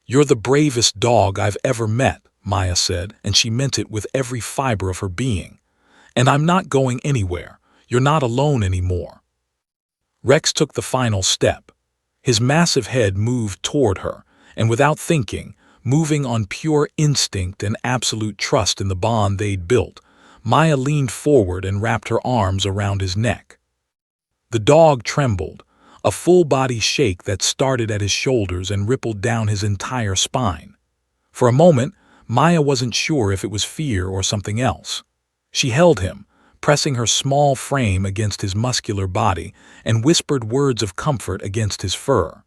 [SPEAKER 1] "You're the bravest dog I've ever met," Maya said, and she meant it with every fiber of her being. "And I'm not going anywhere. You're not alone anymore." Rex took the final step. His massive head moved toward her, and without thinking, moving on pure instinct and absolute trust in the bond they'd built, Maya leaned forward and wrapped her arms around his neck. The dog trembled, a full-body shake that started at his shoulders and rippled down his entire spine. For a moment, Maya wasn't sure if it was fear or something else. She held him, pressing her small frame against his muscular body, and whispered words of comfort against his fur.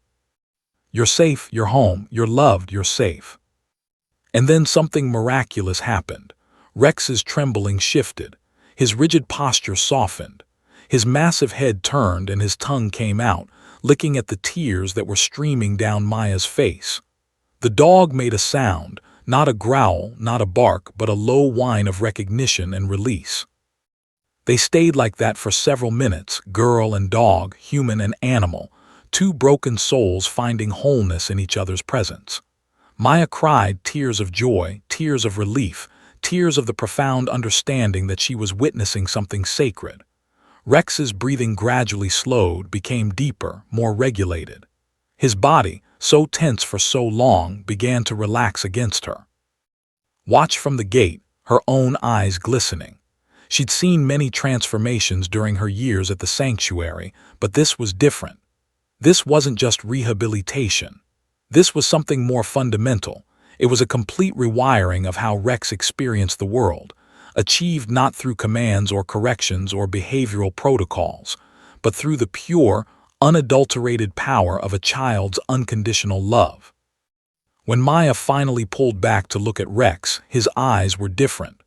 [SPEAKER 1] "You're safe, you're home, you're loved, you're safe." And then something miraculous happened. Rex's trembling shifted. His rigid posture softened. His massive head turned and his tongue came out, licking at the tears that were streaming down Maya's face. The dog made a sound, not a growl, not a bark, but a low whine of recognition and release. They stayed like that for several minutes, girl and dog, human and animal, two broken souls finding wholeness in each other's presence. Maya cried tears of joy, tears of relief, tears of the profound understanding that she was witnessing something sacred. Rex's breathing gradually slowed, became deeper, more regulated. His body, so tense for so long, began to relax against her. Watched from the gate, her own eyes glistening. She'd seen many transformations during her years at the sanctuary, but this was different. This wasn't just rehabilitation. This was something more fundamental. It was a complete rewiring of how Rex experienced the world, achieved not through commands or corrections or behavioral protocols, but through the pure, unadulterated power of a child's unconditional love. When Maya finally pulled back to look at Rex, his eyes were different.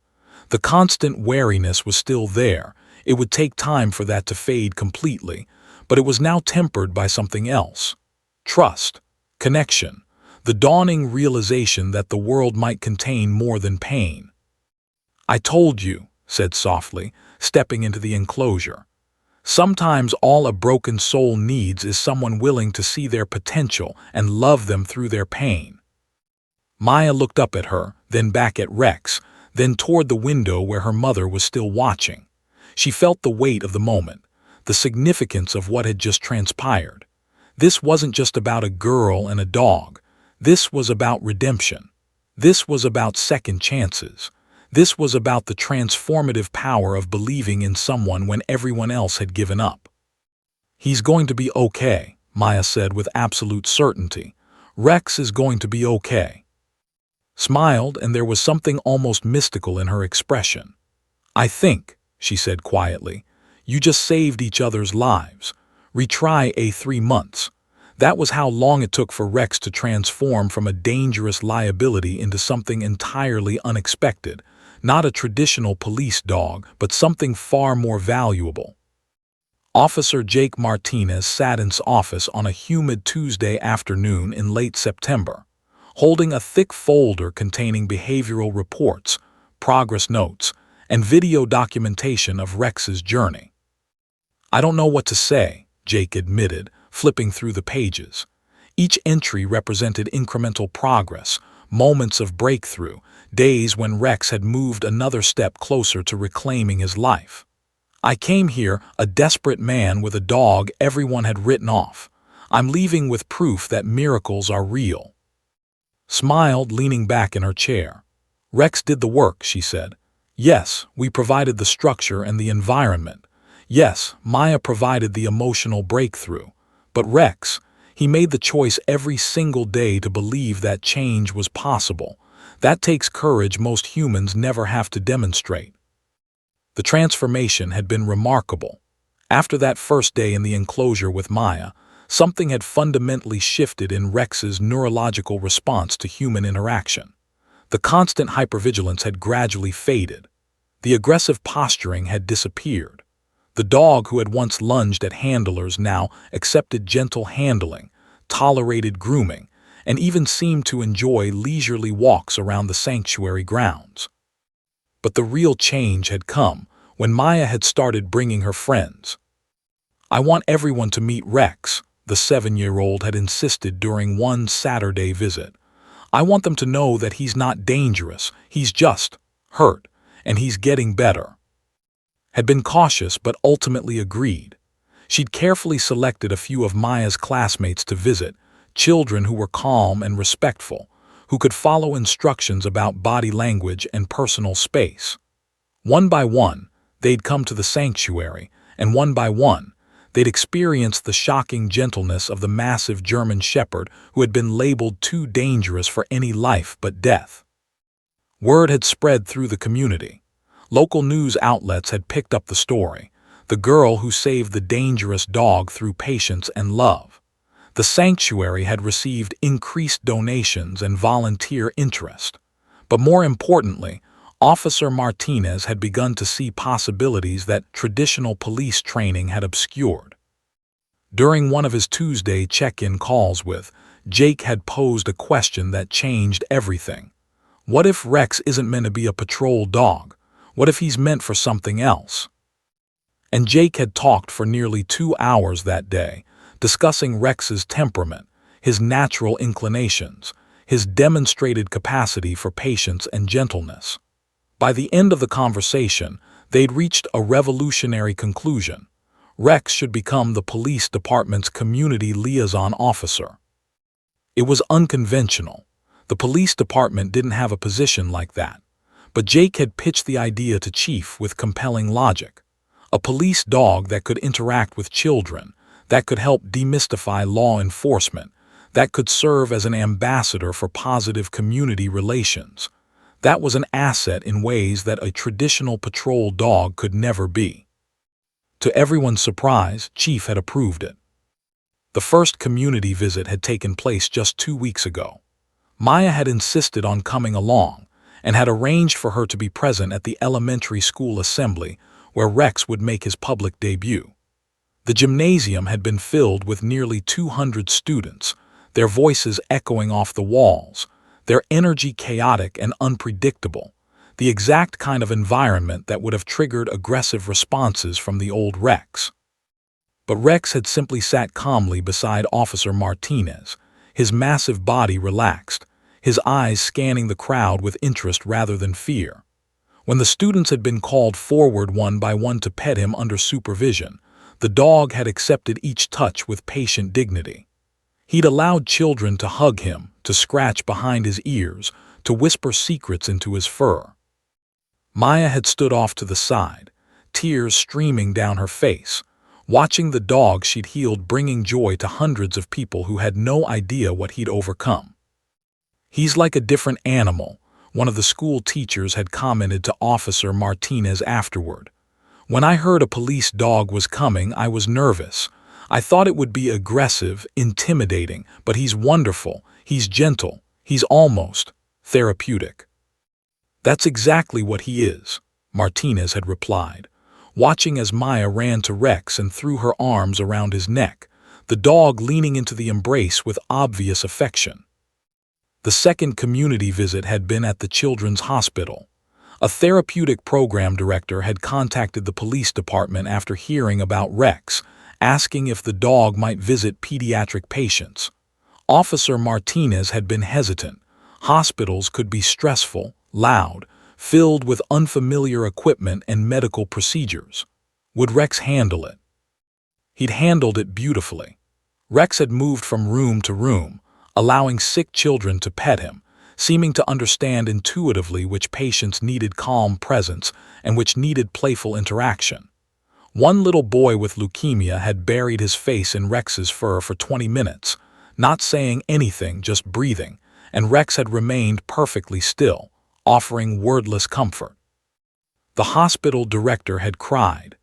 [SPEAKER 1] The constant wariness was still there. It would take time for that to fade completely, but it was now tempered by something else. Trust, connection, the dawning realization that the world might contain more than pain. "I told you," said softly, stepping into the enclosure. "Sometimes all a broken soul needs is someone willing to see their potential and love them through their pain." Maya looked up at her, then back at Rex, then toward the window where her mother was still watching. She felt the weight of the moment, the significance of what had just transpired. This wasn't just about a girl and a dog. This was about redemption. This was about second chances. This was about the transformative power of believing in someone when everyone else had given up. "He's going to be okay," Maya said with absolute certainty. "Rex is going to be okay." Smiled, and there was something almost mystical in her expression. "I think," she said quietly, "you just saved each other's lives. Retry a 3 months." That was how long it took for Rex to transform from a dangerous liability into something entirely unexpected, not a traditional police dog, but something far more valuable. Officer Jake Martinez sat in his office on a humid Tuesday afternoon in late September, holding a thick folder containing behavioral reports, progress notes, and video documentation of Rex's journey. "I don't know what to say," Jake admitted, flipping through the pages. Each entry represented incremental progress, moments of breakthrough, days when Rex had moved another step closer to reclaiming his life. "I came here a desperate man with a dog everyone had written off. I'm leaving with proof that miracles are real." Smiled, leaning back in her chair. "Rex did the work," she said. "Yes, we provided the structure and the environment. Yes, Maya provided the emotional breakthrough. But Rex, he made the choice every single day to believe that change was possible. That takes courage most humans never have to demonstrate." The transformation had been remarkable. After that first day in the enclosure with Maya, something had fundamentally shifted in Rex's neurological response to human interaction. The constant hypervigilance had gradually faded. The aggressive posturing had disappeared. The dog who had once lunged at handlers now accepted gentle handling, tolerated grooming, and even seemed to enjoy leisurely walks around the sanctuary grounds. But the real change had come when Maya had started bringing her friends. "I want everyone to meet Rex," the 7-year-old had insisted during one Saturday visit. "I want them to know that he's not dangerous, he's just hurt, and he's getting better." Had been cautious but ultimately agreed. She'd carefully selected a few of Maya's classmates to visit, children who were calm and respectful, who could follow instructions about body language and personal space. One by one, they'd come to the sanctuary, and one by one, they'd experienced the shocking gentleness of the massive German Shepherd who had been labeled too dangerous for any life but death. Word had spread through the community. Local news outlets had picked up the story, the girl who saved the dangerous dog through patience and love. The sanctuary had received increased donations and volunteer interest. But more importantly, Officer Martinez had begun to see possibilities that traditional police training had obscured. During one of his Tuesday check-in calls with Jake had posed a question that changed everything. What if Rex isn't meant to be a patrol dog? What if he's meant for something else? And Jake had talked for nearly 2 hours that day, discussing Rex's temperament, his natural inclinations, his demonstrated capacity for patience and gentleness. By the end of the conversation, they'd reached a revolutionary conclusion. Rex should become the police department's community liaison officer. It was unconventional. The police department didn't have a position like that. But Jake had pitched the idea to Chief with compelling logic. A police dog that could interact with children, that could help demystify law enforcement, that could serve as an ambassador for positive community relations. That was an asset in ways that a traditional patrol dog could never be. To everyone's surprise, Chief had approved it. The first community visit had taken place just 2 weeks ago. Maya had insisted on coming along and had arranged for her to be present at the elementary school assembly where Rex would make his public debut. The gymnasium had been filled with nearly 200 students, their voices echoing off the walls, their energy chaotic and unpredictable, the exact kind of environment that would have triggered aggressive responses from the old Rex. But Rex had simply sat calmly beside Officer Martinez, his massive body relaxed, his eyes scanning the crowd with interest rather than fear. When the students had been called forward one by one to pet him under supervision, the dog had accepted each touch with patient dignity. He'd allowed children to hug him, to scratch behind his ears, to whisper secrets into his fur. Maya had stood off to the side, tears streaming down her face, watching the dog she'd healed bringing joy to hundreds of people who had no idea what he'd overcome. "He's like a different animal," one of the school teachers had commented to Officer Martinez afterward. "When I heard a police dog was coming, I was nervous. I thought it would be aggressive, intimidating, but he's wonderful, he's gentle, he's almost therapeutic." "That's exactly what he is," Martinez had replied, watching as Maya ran to Rex and threw her arms around his neck, the dog leaning into the embrace with obvious affection. The second community visit had been at the Children's Hospital. A therapeutic program director had contacted the police department after hearing about Rex, asking if the dog might visit pediatric patients. Officer Martinez had been hesitant. Hospitals could be stressful, loud, filled with unfamiliar equipment and medical procedures. Would Rex handle it? He'd handled it beautifully. Rex had moved from room to room, allowing sick children to pet him, seeming to understand intuitively which patients needed calm presence and which needed playful interaction. One little boy with leukemia had buried his face in Rex's fur for 20 minutes, not saying anything, just breathing, and Rex had remained perfectly still, offering wordless comfort. The hospital director had cried.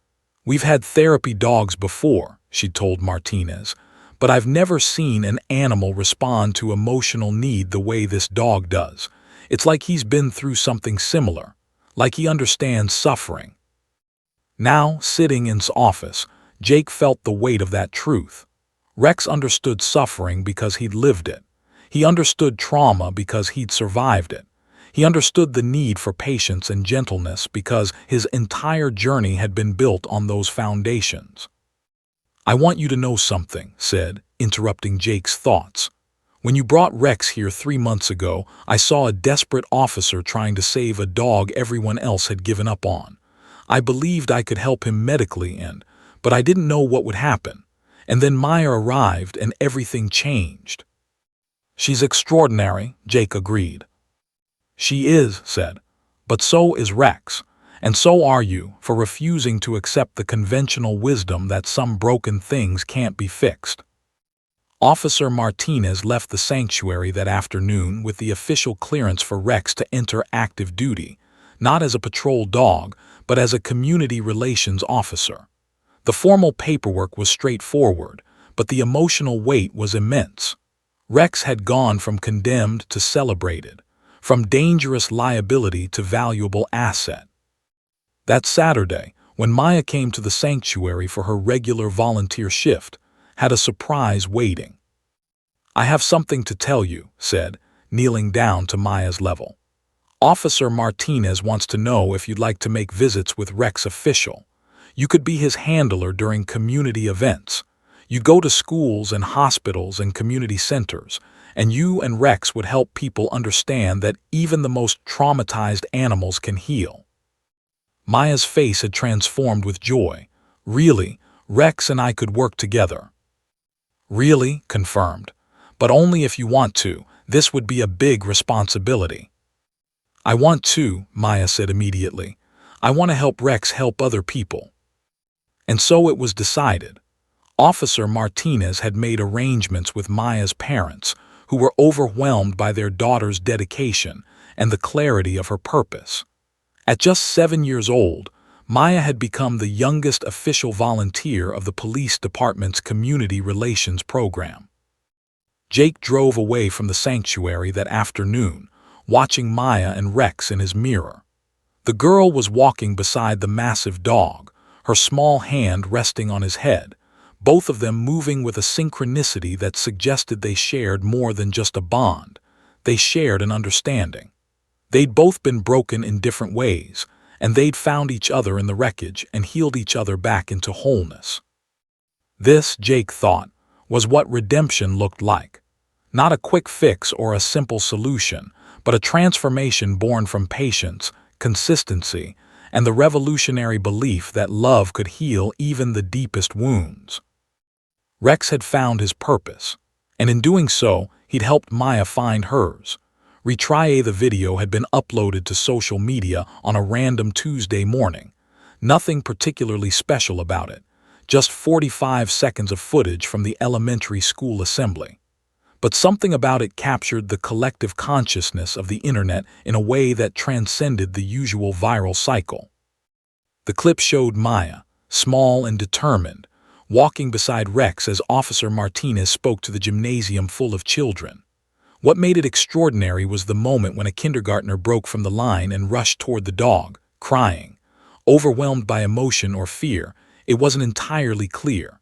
[SPEAKER 1] "We've had therapy dogs before," she told Martinez, "but I've never seen an animal respond to emotional need the way this dog does. It's like he's been through something similar, like he understands suffering." Now, sitting in his office, Jake felt the weight of that truth. Rex understood suffering because he'd lived it. He understood trauma because he'd survived it. He understood the need for patience and gentleness because his entire journey had been built on those foundations. "I want you to know something," said, interrupting Jake's thoughts. "When you brought Rex here 3 months ago, I saw a desperate officer trying to save a dog everyone else had given up on. I believed I could help him medically but I didn't know what would happen. And then Maya arrived and everything changed." She's extraordinary, Jake agreed. She is, said, but so is Rex, and so are you for refusing to accept the conventional wisdom that some broken things can't be fixed. Officer Martinez left the sanctuary that afternoon with the official clearance for Rex to enter active duty, not as a patrol dog, but as a community relations officer. The formal paperwork was straightforward, but the emotional weight was immense. Rex had gone from condemned to celebrated, from dangerous liability to valuable asset. That Saturday, when Maya came to the sanctuary for her regular volunteer shift, had a surprise waiting. I have something to tell you, said, kneeling down to Maya's level. Officer Martinez wants to know if you'd like to make visits with Rex official. You could be his handler during community events. You go to schools and hospitals and community centers, and you and Rex would help people understand that even the most traumatized animals can heal. Maya's face had transformed with joy. Really, Rex and I could work together. Really, confirmed. But only if you want to. This would be a big responsibility. I want to, Maya said immediately. I want to help Rex help other people. And so it was decided. Officer Martinez had made arrangements with Maya's parents, who were overwhelmed by their daughter's dedication and the clarity of her purpose. At just 7 years old, Maya had become the youngest official volunteer of the police department's community relations program. Jake drove away from the sanctuary that afternoon, watching Maya and Rex in his mirror. The girl was walking beside the massive dog, her small hand resting on his head, both of them moving with a synchronicity that suggested they shared more than just a bond. They shared an understanding. They'd both been broken in different ways, and they'd found each other in the wreckage and healed each other back into wholeness. This, Jake thought, was what redemption looked like. Not a quick fix or a simple solution, but a transformation born from patience, consistency, and the revolutionary belief that love could heal even the deepest wounds. Rex had found his purpose, and in doing so, he'd helped Maya find hers. Retry the video had been uploaded to social media on a random Tuesday morning. Nothing particularly special about it, just 45 seconds of footage from the elementary school assembly. But something about it captured the collective consciousness of the internet in a way that transcended the usual viral cycle. The clip showed Maya, small and determined, walking beside Rex as Officer Martinez spoke to the gymnasium full of children. What made it extraordinary was the moment when a kindergartner broke from the line and rushed toward the dog, crying. Overwhelmed by emotion or fear, it wasn't entirely clear.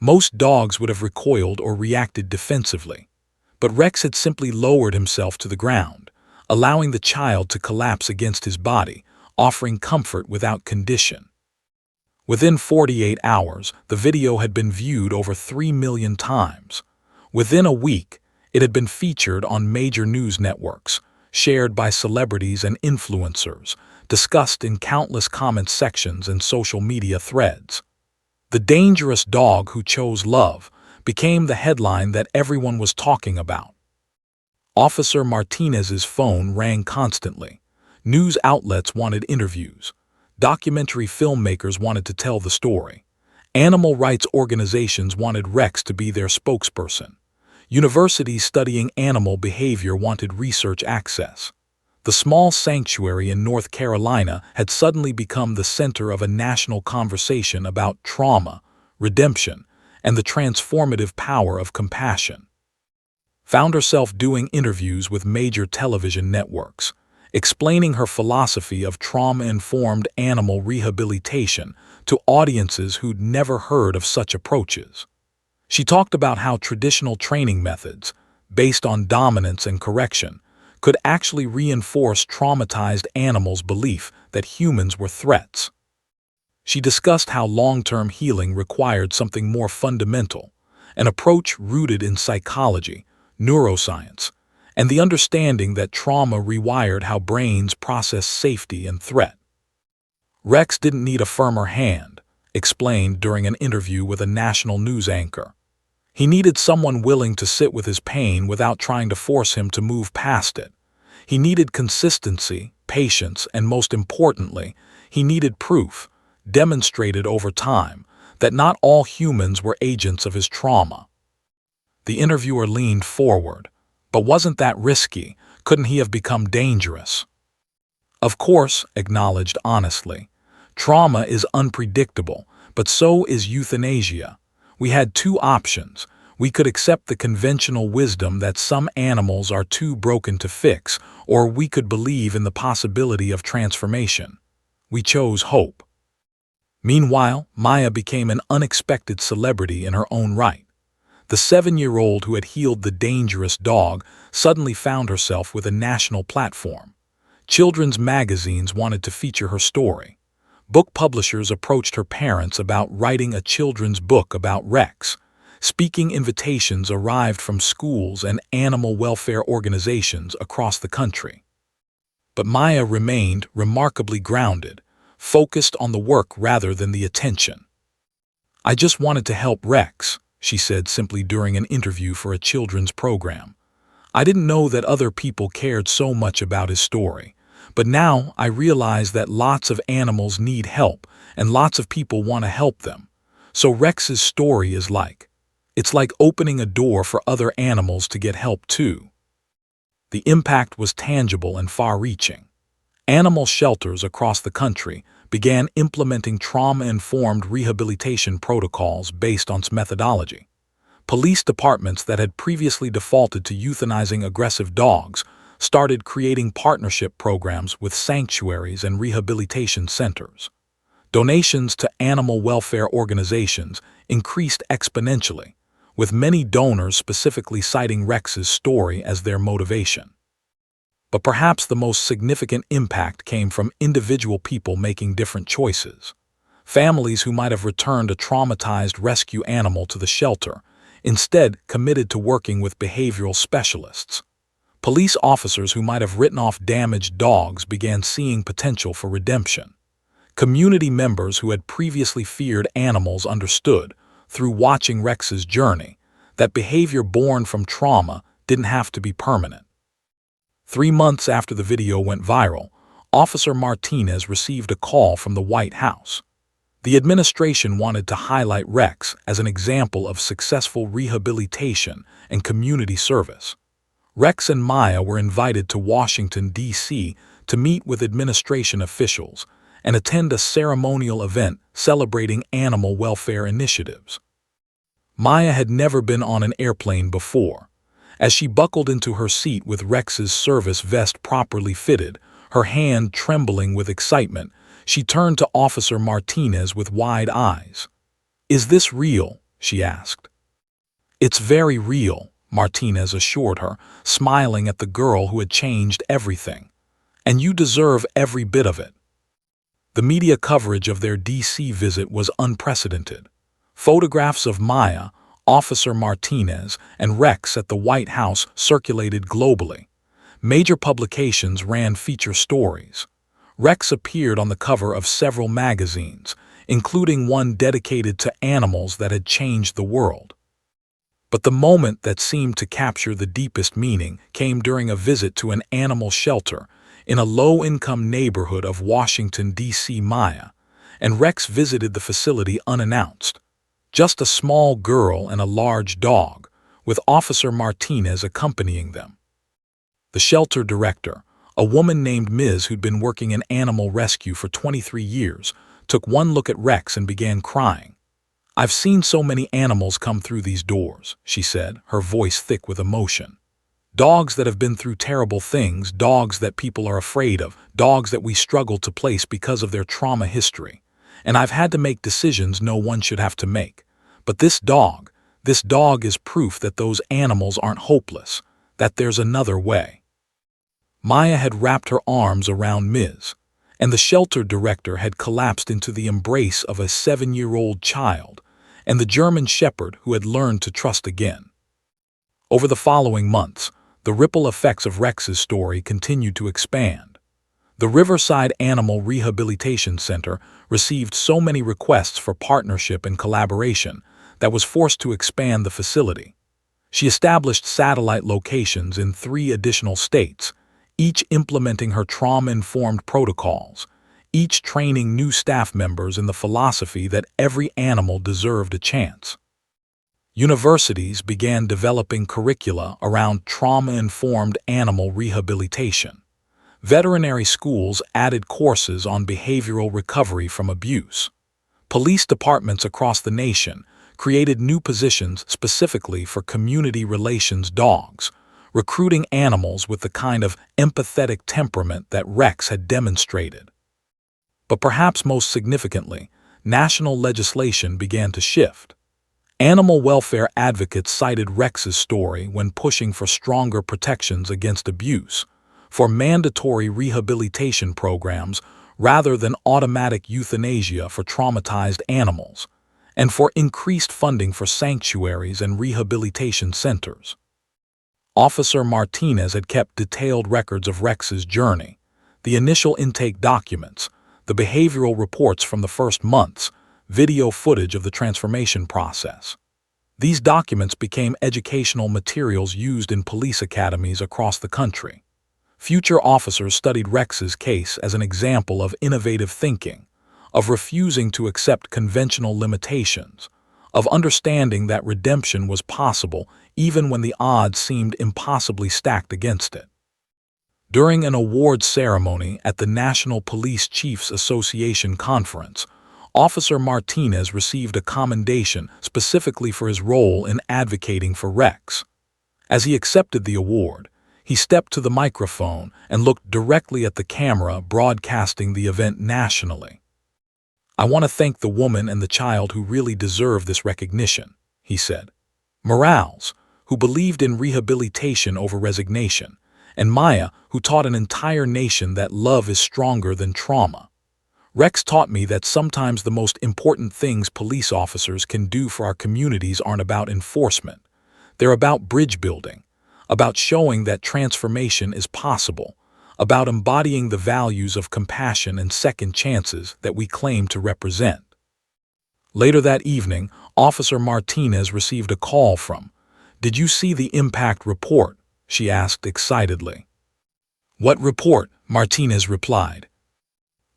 [SPEAKER 1] Most dogs would have recoiled or reacted defensively. But Rex had simply lowered himself to the ground, allowing the child to collapse against his body, offering comfort without condition. Within 48 hours, the video had been viewed over 3 million times. Within a week, it had been featured on major news networks, shared by celebrities and influencers, discussed in countless comment sections and social media threads. The dangerous dog who chose love became the headline that everyone was talking about. Officer Martinez's phone rang constantly. News outlets wanted interviews. Documentary filmmakers wanted to tell the story. Animal rights organizations wanted Rex to be their spokesperson. Universities studying animal behavior wanted research access. The small sanctuary in North Carolina had suddenly become the center of a national conversation about trauma, redemption, and the transformative power of compassion. Found herself doing interviews with major television networks, explaining her philosophy of trauma-informed animal rehabilitation to audiences who'd never heard of such approaches. She talked about how traditional training methods, based on dominance and correction, could actually reinforce traumatized animals' belief that humans were threats. She discussed how long-term healing required something more fundamental, an approach rooted in psychology, neuroscience, and the understanding that trauma rewired how brains process safety and threat. Rex didn't need a firmer hand, explained during an interview with a national news anchor. He needed someone willing to sit with his pain without trying to force him to move past it. He needed consistency, patience, and most importantly, he needed proof, demonstrated over time, that not all humans were agents of his trauma. The interviewer leaned forward. But wasn't that risky? Couldn't he have become dangerous? Of course, acknowledged honestly. Trauma is unpredictable, but so is euthanasia. We had two options. We could accept the conventional wisdom that some animals are too broken to fix, or we could believe in the possibility of transformation. We chose hope. Meanwhile, Maya became an unexpected celebrity in her own right. The 7-year-old who had healed the dangerous dog suddenly found herself with a national platform. Children's magazines wanted to feature her story. Book publishers approached her parents about writing a children's book about Rex. Speaking invitations arrived from schools and animal welfare organizations across the country. But Maya remained remarkably grounded, focused on the work rather than the attention. "I just wanted to help Rex," she said simply during an interview for a children's program. "I didn't know that other people cared so much about his story. But now I realize that lots of animals need help, and lots of people want to help them. So Rex's story is it's like opening a door for other animals to get help too." The impact was tangible and far-reaching. Animal shelters across the country began implementing trauma-informed rehabilitation protocols based on its methodology. Police departments that had previously defaulted to euthanizing aggressive dogs started creating partnership programs with sanctuaries and rehabilitation centers. Donations to animal welfare organizations increased exponentially, with many donors specifically citing Rex's story as their motivation. But perhaps the most significant impact came from individual people making different choices. Families who might have returned a traumatized rescue animal to the shelter instead committed to working with behavioral specialists. Police officers who might have written off damaged dogs began seeing potential for redemption. Community members who had previously feared animals understood, through watching Rex's journey, that behavior born from trauma didn't have to be permanent. 3 months after the video went viral, Officer Martinez received a call from the White House. The administration wanted to highlight Rex as an example of successful rehabilitation and community service. Rex and Maya were invited to Washington, D.C. to meet with administration officials and attend a ceremonial event celebrating animal welfare initiatives. Maya had never been on an airplane before. As she buckled into her seat with Rex's service vest properly fitted, her hand trembling with excitement, she turned to Officer Martinez with wide eyes. "Is this real?" she asked. "It's very real," Martinez assured her, smiling at the girl who had changed everything. "And you deserve every bit of it." The media coverage of their D.C. visit was unprecedented. Photographs of Maya, Officer Martinez, and Rex at the White House circulated globally. Major publications ran feature stories. Rex appeared on the cover of several magazines, including one dedicated to animals that had changed the world. But the moment that seemed to capture the deepest meaning came during a visit to an animal shelter in a low-income neighborhood of Washington, D.C. Maya, and Rex visited the facility unannounced. Just a small girl and a large dog, with Officer Martinez accompanying them. The shelter director, a woman named Ms. who'd been working in animal rescue for 23 years, took one look at Rex and began crying. "I've seen so many animals come through these doors," she said, her voice thick with emotion. "Dogs that have been through terrible things, dogs that people are afraid of, dogs that we struggle to place because of their trauma history. And I've had to make decisions no one should have to make. But this dog is proof that those animals aren't hopeless, that there's another way." Maya had wrapped her arms around Ms., and the shelter director had collapsed into the embrace of a 7-year-old child and the German shepherd who had learned to trust again. Over the following months, the ripple effects of Rex's story continued to expand. The Riverside Animal Rehabilitation Center received so many requests for partnership and collaboration that was forced to expand the facility. She established satellite locations in 3 additional states, each implementing her trauma-informed protocols, each training new staff members in the philosophy that every animal deserved a chance. Universities began developing curricula around trauma-informed animal rehabilitation. Veterinary schools added courses on behavioral recovery from abuse. Police departments across the nation created new positions specifically for community relations dogs, recruiting animals with the kind of empathetic temperament that Rex had demonstrated. But perhaps most significantly, national legislation began to shift. Animal welfare advocates cited Rex's story when pushing for stronger protections against abuse, for mandatory rehabilitation programs rather than automatic euthanasia for traumatized animals, and for increased funding for sanctuaries and rehabilitation centers. Officer Martinez had kept detailed records of Rex's journey, the initial intake documents, the behavioral reports from the first months, video footage of the transformation process. These documents became educational materials used in police academies across the country. Future officers studied Rex's case as an example of innovative thinking, of refusing to accept conventional limitations, of understanding that redemption was possible even when the odds seemed impossibly stacked against it. During an awards ceremony at the National Police Chiefs Association conference, Officer Martinez received a commendation specifically for his role in advocating for Rex. As he accepted the award, he stepped to the microphone and looked directly at the camera broadcasting the event nationally. "I want to thank the woman and the child who really deserve this recognition," he said. Morales, who believed in rehabilitation over resignation, and Maya, who taught an entire nation that love is stronger than trauma. Rex taught me that sometimes the most important things police officers can do for our communities aren't about enforcement. They're about bridge building, about showing that transformation is possible, about embodying the values of compassion and second chances that we claim to represent. Later that evening, Officer Martinez received a call from, "Did you see the impact report?" she asked excitedly. "What report?" Martinez replied.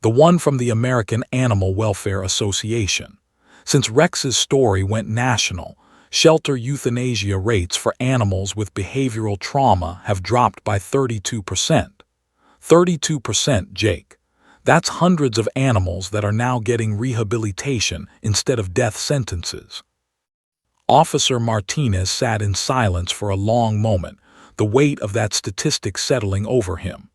[SPEAKER 1] "The one from the American Animal Welfare Association. Since Rex's story went national, shelter euthanasia rates for animals with behavioral trauma have dropped by 32%. 32%, Jake. That's hundreds of animals that are now getting rehabilitation instead of death sentences." Officer Martinez sat in silence for a long moment, the weight of that statistic settling over him.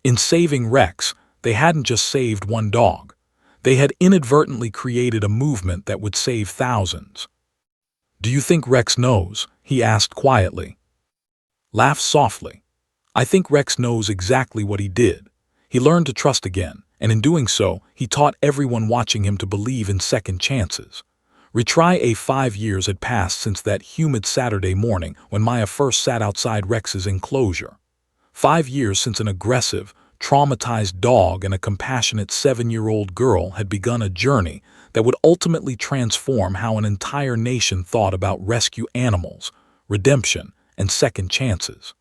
[SPEAKER 1] In saving Rex, they hadn't just saved one dog. They had inadvertently created a movement that would save thousands. "Do you think Rex knows?" he asked quietly. Laugh softly. "I think Rex knows exactly what he did. He learned to trust again, and in doing so, he taught everyone watching him to believe in second chances." Retry 5 years had passed since that humid Saturday morning when Maya first sat outside Rex's enclosure. 5 years since an aggressive, traumatized dog and a compassionate 7-year-old girl had begun a journey that would ultimately transform how an entire nation thought about rescue animals, redemption, and second chances.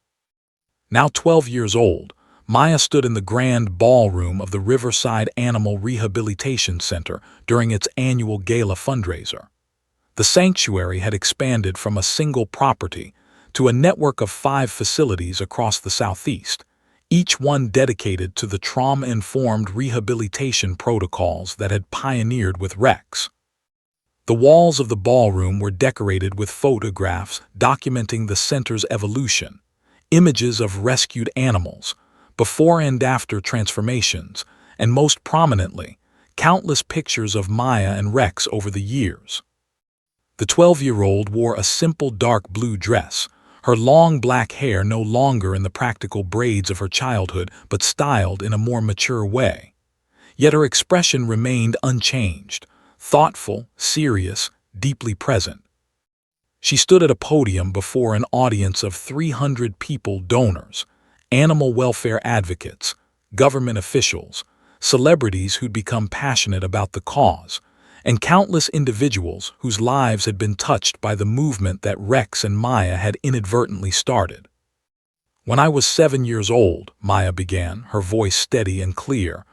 [SPEAKER 1] Now 12 years old, Maya stood in the grand ballroom of the Riverside Animal Rehabilitation Center during its annual gala fundraiser. The sanctuary had expanded from a single property to a network of 5 facilities across the Southeast, each one dedicated to the trauma-informed rehabilitation protocols that had pioneered with Rex. The walls of the ballroom were decorated with photographs documenting the center's evolution, images of rescued animals, before and after transformations, and most prominently, countless pictures of Maya and Rex over the years. The 12-year-old wore a simple dark blue dress, her long black hair no longer in the practical braids of her childhood but styled in a more mature way. Yet her expression remained unchanged, thoughtful, serious, deeply present. She stood at a podium before an audience of 300 people, donors, animal welfare advocates, government officials, celebrities who'd become passionate about the cause, and countless individuals whose lives had been touched by the movement that Rex and Maya had inadvertently started. "When I was 7 years old," Maya began, her voice steady and clear,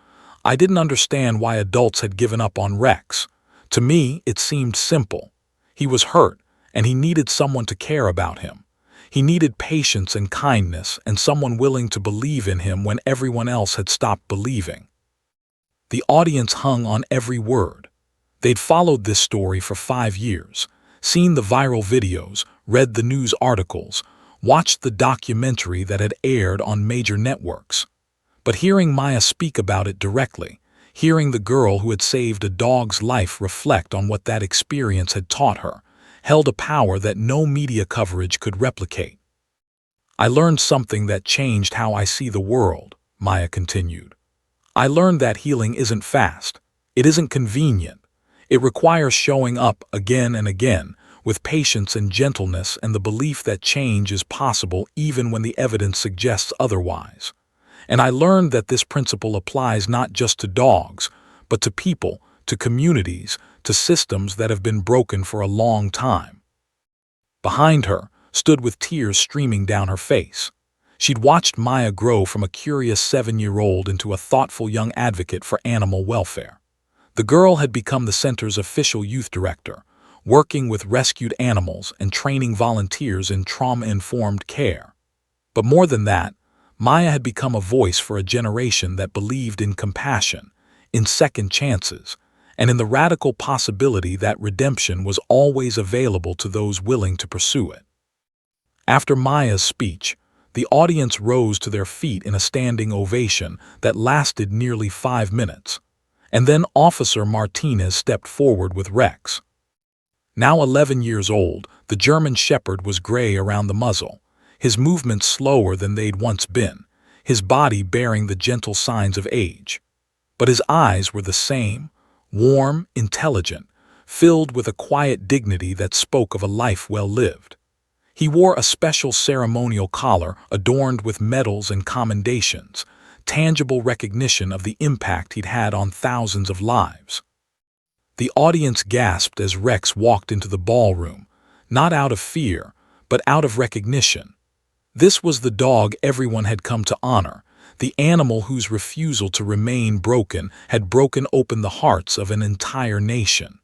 [SPEAKER 1] "I didn't understand why adults had given up on Rex. To me, it seemed simple. He was hurt, and he needed someone to care about him. He needed patience and kindness and someone willing to believe in him when everyone else had stopped believing." The audience hung on every word. They'd followed this story for 5 years, seen the viral videos, read the news articles, watched the documentary that had aired on major networks. But hearing Maya speak about it directly, hearing the girl who had saved a dog's life reflect on what that experience had taught her, held a power that no media coverage could replicate. "I learned something that changed how I see the world," Maya continued. "I learned that healing isn't fast. It isn't convenient. It requires showing up again and again, with patience and gentleness and the belief that change is possible even when the evidence suggests otherwise. And I learned that this principle applies not just to dogs, but to people, to communities, to systems that have been broken for a long time." Behind her stood with tears streaming down her face. She'd watched Maya grow from a curious 7-year-old into a thoughtful young advocate for animal welfare. The girl had become the center's official youth director, working with rescued animals and training volunteers in trauma-informed care. But more than that, Maya had become a voice for a generation that believed in compassion, in second chances, and in the radical possibility that redemption was always available to those willing to pursue it. After Maya's speech, the audience rose to their feet in a standing ovation that lasted nearly 5 minutes. And then Officer Martinez stepped forward with Rex. Now 11 years old, the German Shepherd was gray around the muzzle, his movements slower than they'd once been, his body bearing the gentle signs of age. But his eyes were the same, warm, intelligent, filled with a quiet dignity that spoke of a life well lived. He wore a special ceremonial collar adorned with medals and commendations, tangible recognition of the impact he'd had on thousands of lives. The audience gasped as Rex walked into the ballroom, not out of fear, but out of recognition. This was the dog everyone had come to honor, the animal whose refusal to remain broken had broken open the hearts of an entire nation.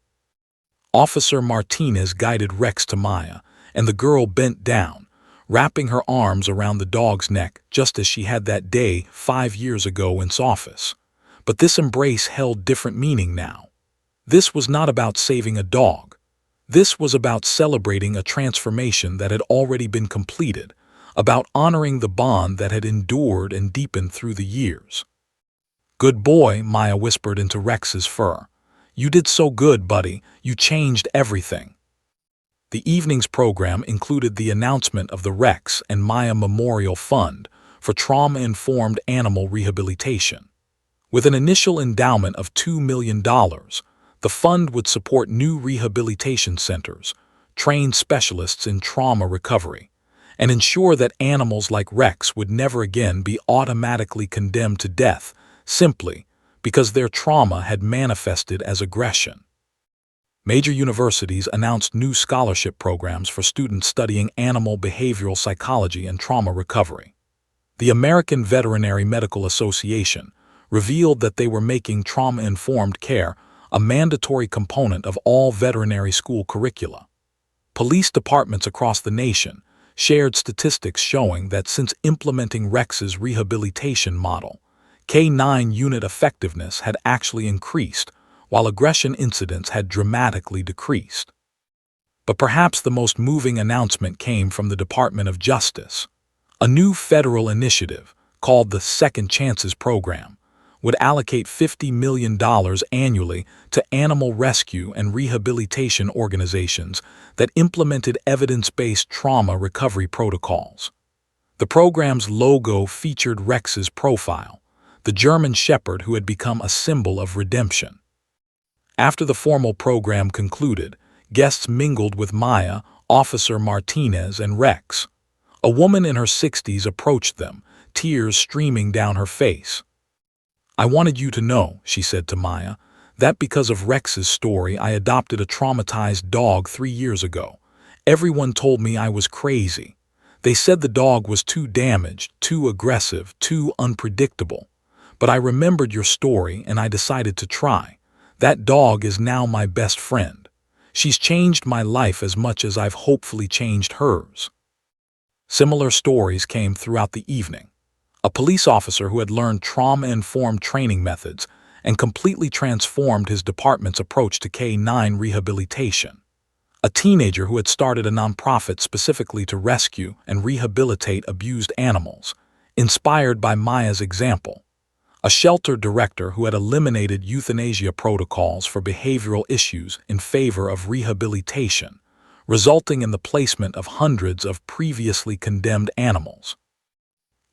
[SPEAKER 1] Officer Martinez guided Rex to Maya, and the girl bent down, wrapping her arms around the dog's neck just as she had that day 5 years ago in his office. But this embrace held different meaning now. This was not about saving a dog. This was about celebrating a transformation that had already been completed, about honoring the bond that had endured and deepened through the years. "Good boy," Maya whispered into Rex's fur. "You did so good, buddy. You changed everything." The evening's program included the announcement of the Rex and Maya Memorial Fund for trauma-informed animal rehabilitation. With an initial endowment of $2 million, the fund would support new rehabilitation centers, train specialists in trauma recovery, and ensure that animals like Rex would never again be automatically condemned to death simply because their trauma had manifested as aggression. Major universities announced new scholarship programs for students studying animal behavioral psychology and trauma recovery. The American Veterinary Medical Association revealed that they were making trauma-informed care a mandatory component of all veterinary school curricula. Police departments across the nation shared statistics showing that since implementing Rex's rehabilitation model, K9 unit effectiveness had actually increased, while aggression incidents had dramatically decreased. But perhaps the most moving announcement came from the Department of Justice. A new federal initiative, called the Second Chances Program, would allocate $50 million annually to animal rescue and rehabilitation organizations that implemented evidence-based trauma recovery protocols. The program's logo featured Rex's profile, the German Shepherd who had become a symbol of redemption. After the formal program concluded, guests mingled with Maya, Officer Martinez, and Rex. A woman in her 60s approached them, tears streaming down her face. "I wanted you to know," she said to Maya, That because of Rex's story, I adopted a traumatized dog 3 years ago. Everyone told me I was crazy. They said the dog was too damaged, too aggressive, too unpredictable. But I remembered your story and I decided to try. That dog is now my best friend. She's changed my life as much as I've hopefully changed hers. Similar stories came throughout the evening. A police officer who had learned trauma-informed training methods and completely transformed his department's approach to K-9 rehabilitation. A teenager who had started a nonprofit specifically to rescue and rehabilitate abused animals, inspired by Maya's example. A shelter director who had eliminated euthanasia protocols for behavioral issues in favor of rehabilitation, resulting in the placement of hundreds of previously condemned animals.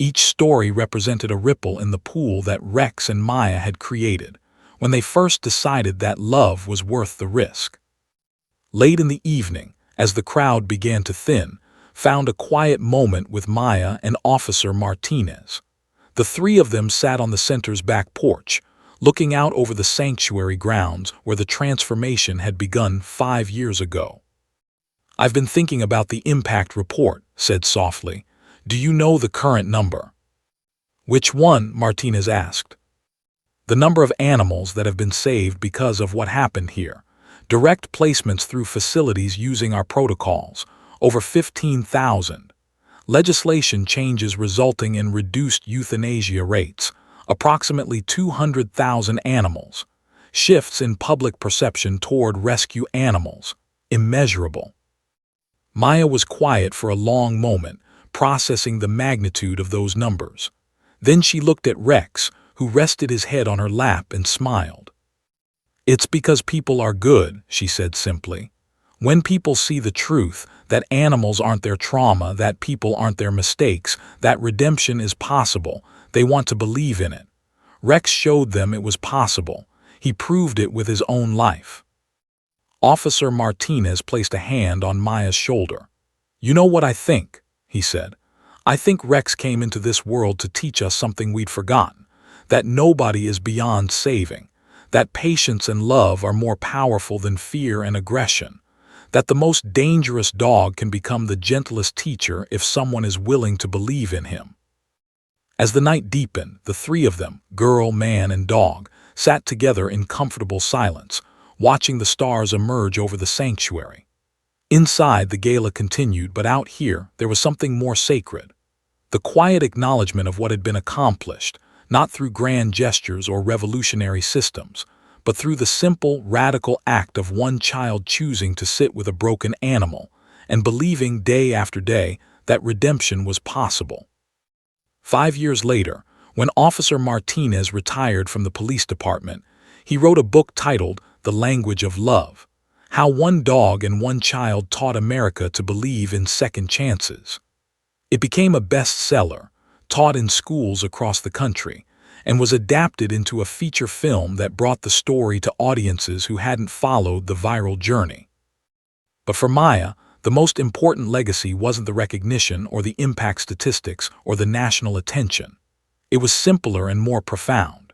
[SPEAKER 1] Each story represented a ripple in the pool that Rex and Maya had created when they first decided that love was worth the risk. Late in the evening, as the crowd began to thin, found a quiet moment with Maya and Officer Martinez. The three of them sat on the center's back porch, looking out over the sanctuary grounds where the transformation had begun 5 years ago. "I've been thinking about the impact report," said softly. "Do you know the current number?" "Which one?" Martinez asked. "The number of animals that have been saved because of what happened here. Direct placements through facilities using our protocols, over 15,000. Legislation changes resulting in reduced euthanasia rates, approximately 200,000 animals. Shifts in public perception toward rescue animals, immeasurable." Maya was quiet for a long moment, processing the magnitude of those numbers. Then she looked at Rex, who rested his head on her lap and smiled. "It's because people are good," she said simply. "When people see the truth, that animals aren't their trauma, that people aren't their mistakes, that redemption is possible, they want to believe in it. Rex showed them it was possible. He proved it with his own life." Officer Martinez placed a hand on Maya's shoulder. "You know what I think," he said. "I think Rex came into this world to teach us something we'd forgotten, that nobody is beyond saving, that patience and love are more powerful than fear and aggression, that the most dangerous dog can become the gentlest teacher if someone is willing to believe in him." As the night deepened, the three of them, girl, man, and dog, sat together in comfortable silence, watching the stars emerge over the sanctuary. Inside, the gala continued, but out here, there was something more sacred. The quiet acknowledgement of what had been accomplished, not through grand gestures or revolutionary systems, but through the simple, radical act of one child choosing to sit with a broken animal and believing day after day that redemption was possible. 5 years later, when Officer Martinez retired from the police department, he wrote a book titled The Language of Love: How One Dog and One Child Taught America to Believe in Second Chances. It became a bestseller, taught in schools across the country, and was adapted into a feature film that brought the story to audiences who hadn't followed the viral journey. But for Maya, the most important legacy wasn't the recognition or the impact statistics or the national attention. It was simpler and more profound.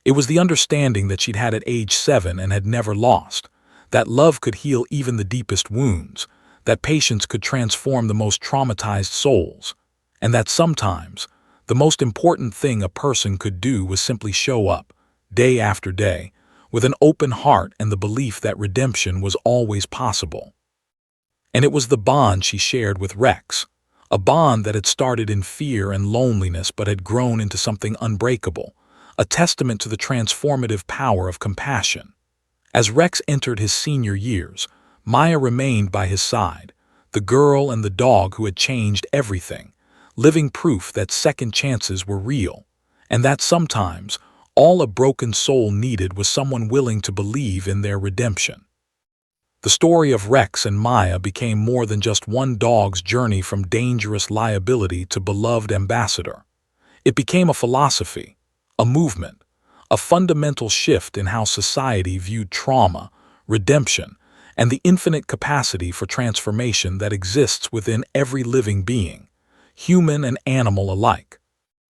[SPEAKER 1] It was the understanding that she'd had at age 7 and had never lost, that love could heal even the deepest wounds, that patience could transform the most traumatized souls, and that sometimes, the most important thing a person could do was simply show up, day after day, with an open heart and the belief that redemption was always possible. And it was the bond she shared with Rex, a bond that had started in fear and loneliness but had grown into something unbreakable, a testament to the transformative power of compassion. As Rex entered his senior years, Maya remained by his side, the girl and the dog who had changed everything, living proof that second chances were real, and that sometimes all a broken soul needed was someone willing to believe in their redemption. The story of Rex and Maya became more than just one dog's journey from dangerous liability to beloved ambassador. It became a philosophy, a movement, a fundamental shift in how society viewed trauma, redemption, and the infinite capacity for transformation that exists within every living being, human and animal alike.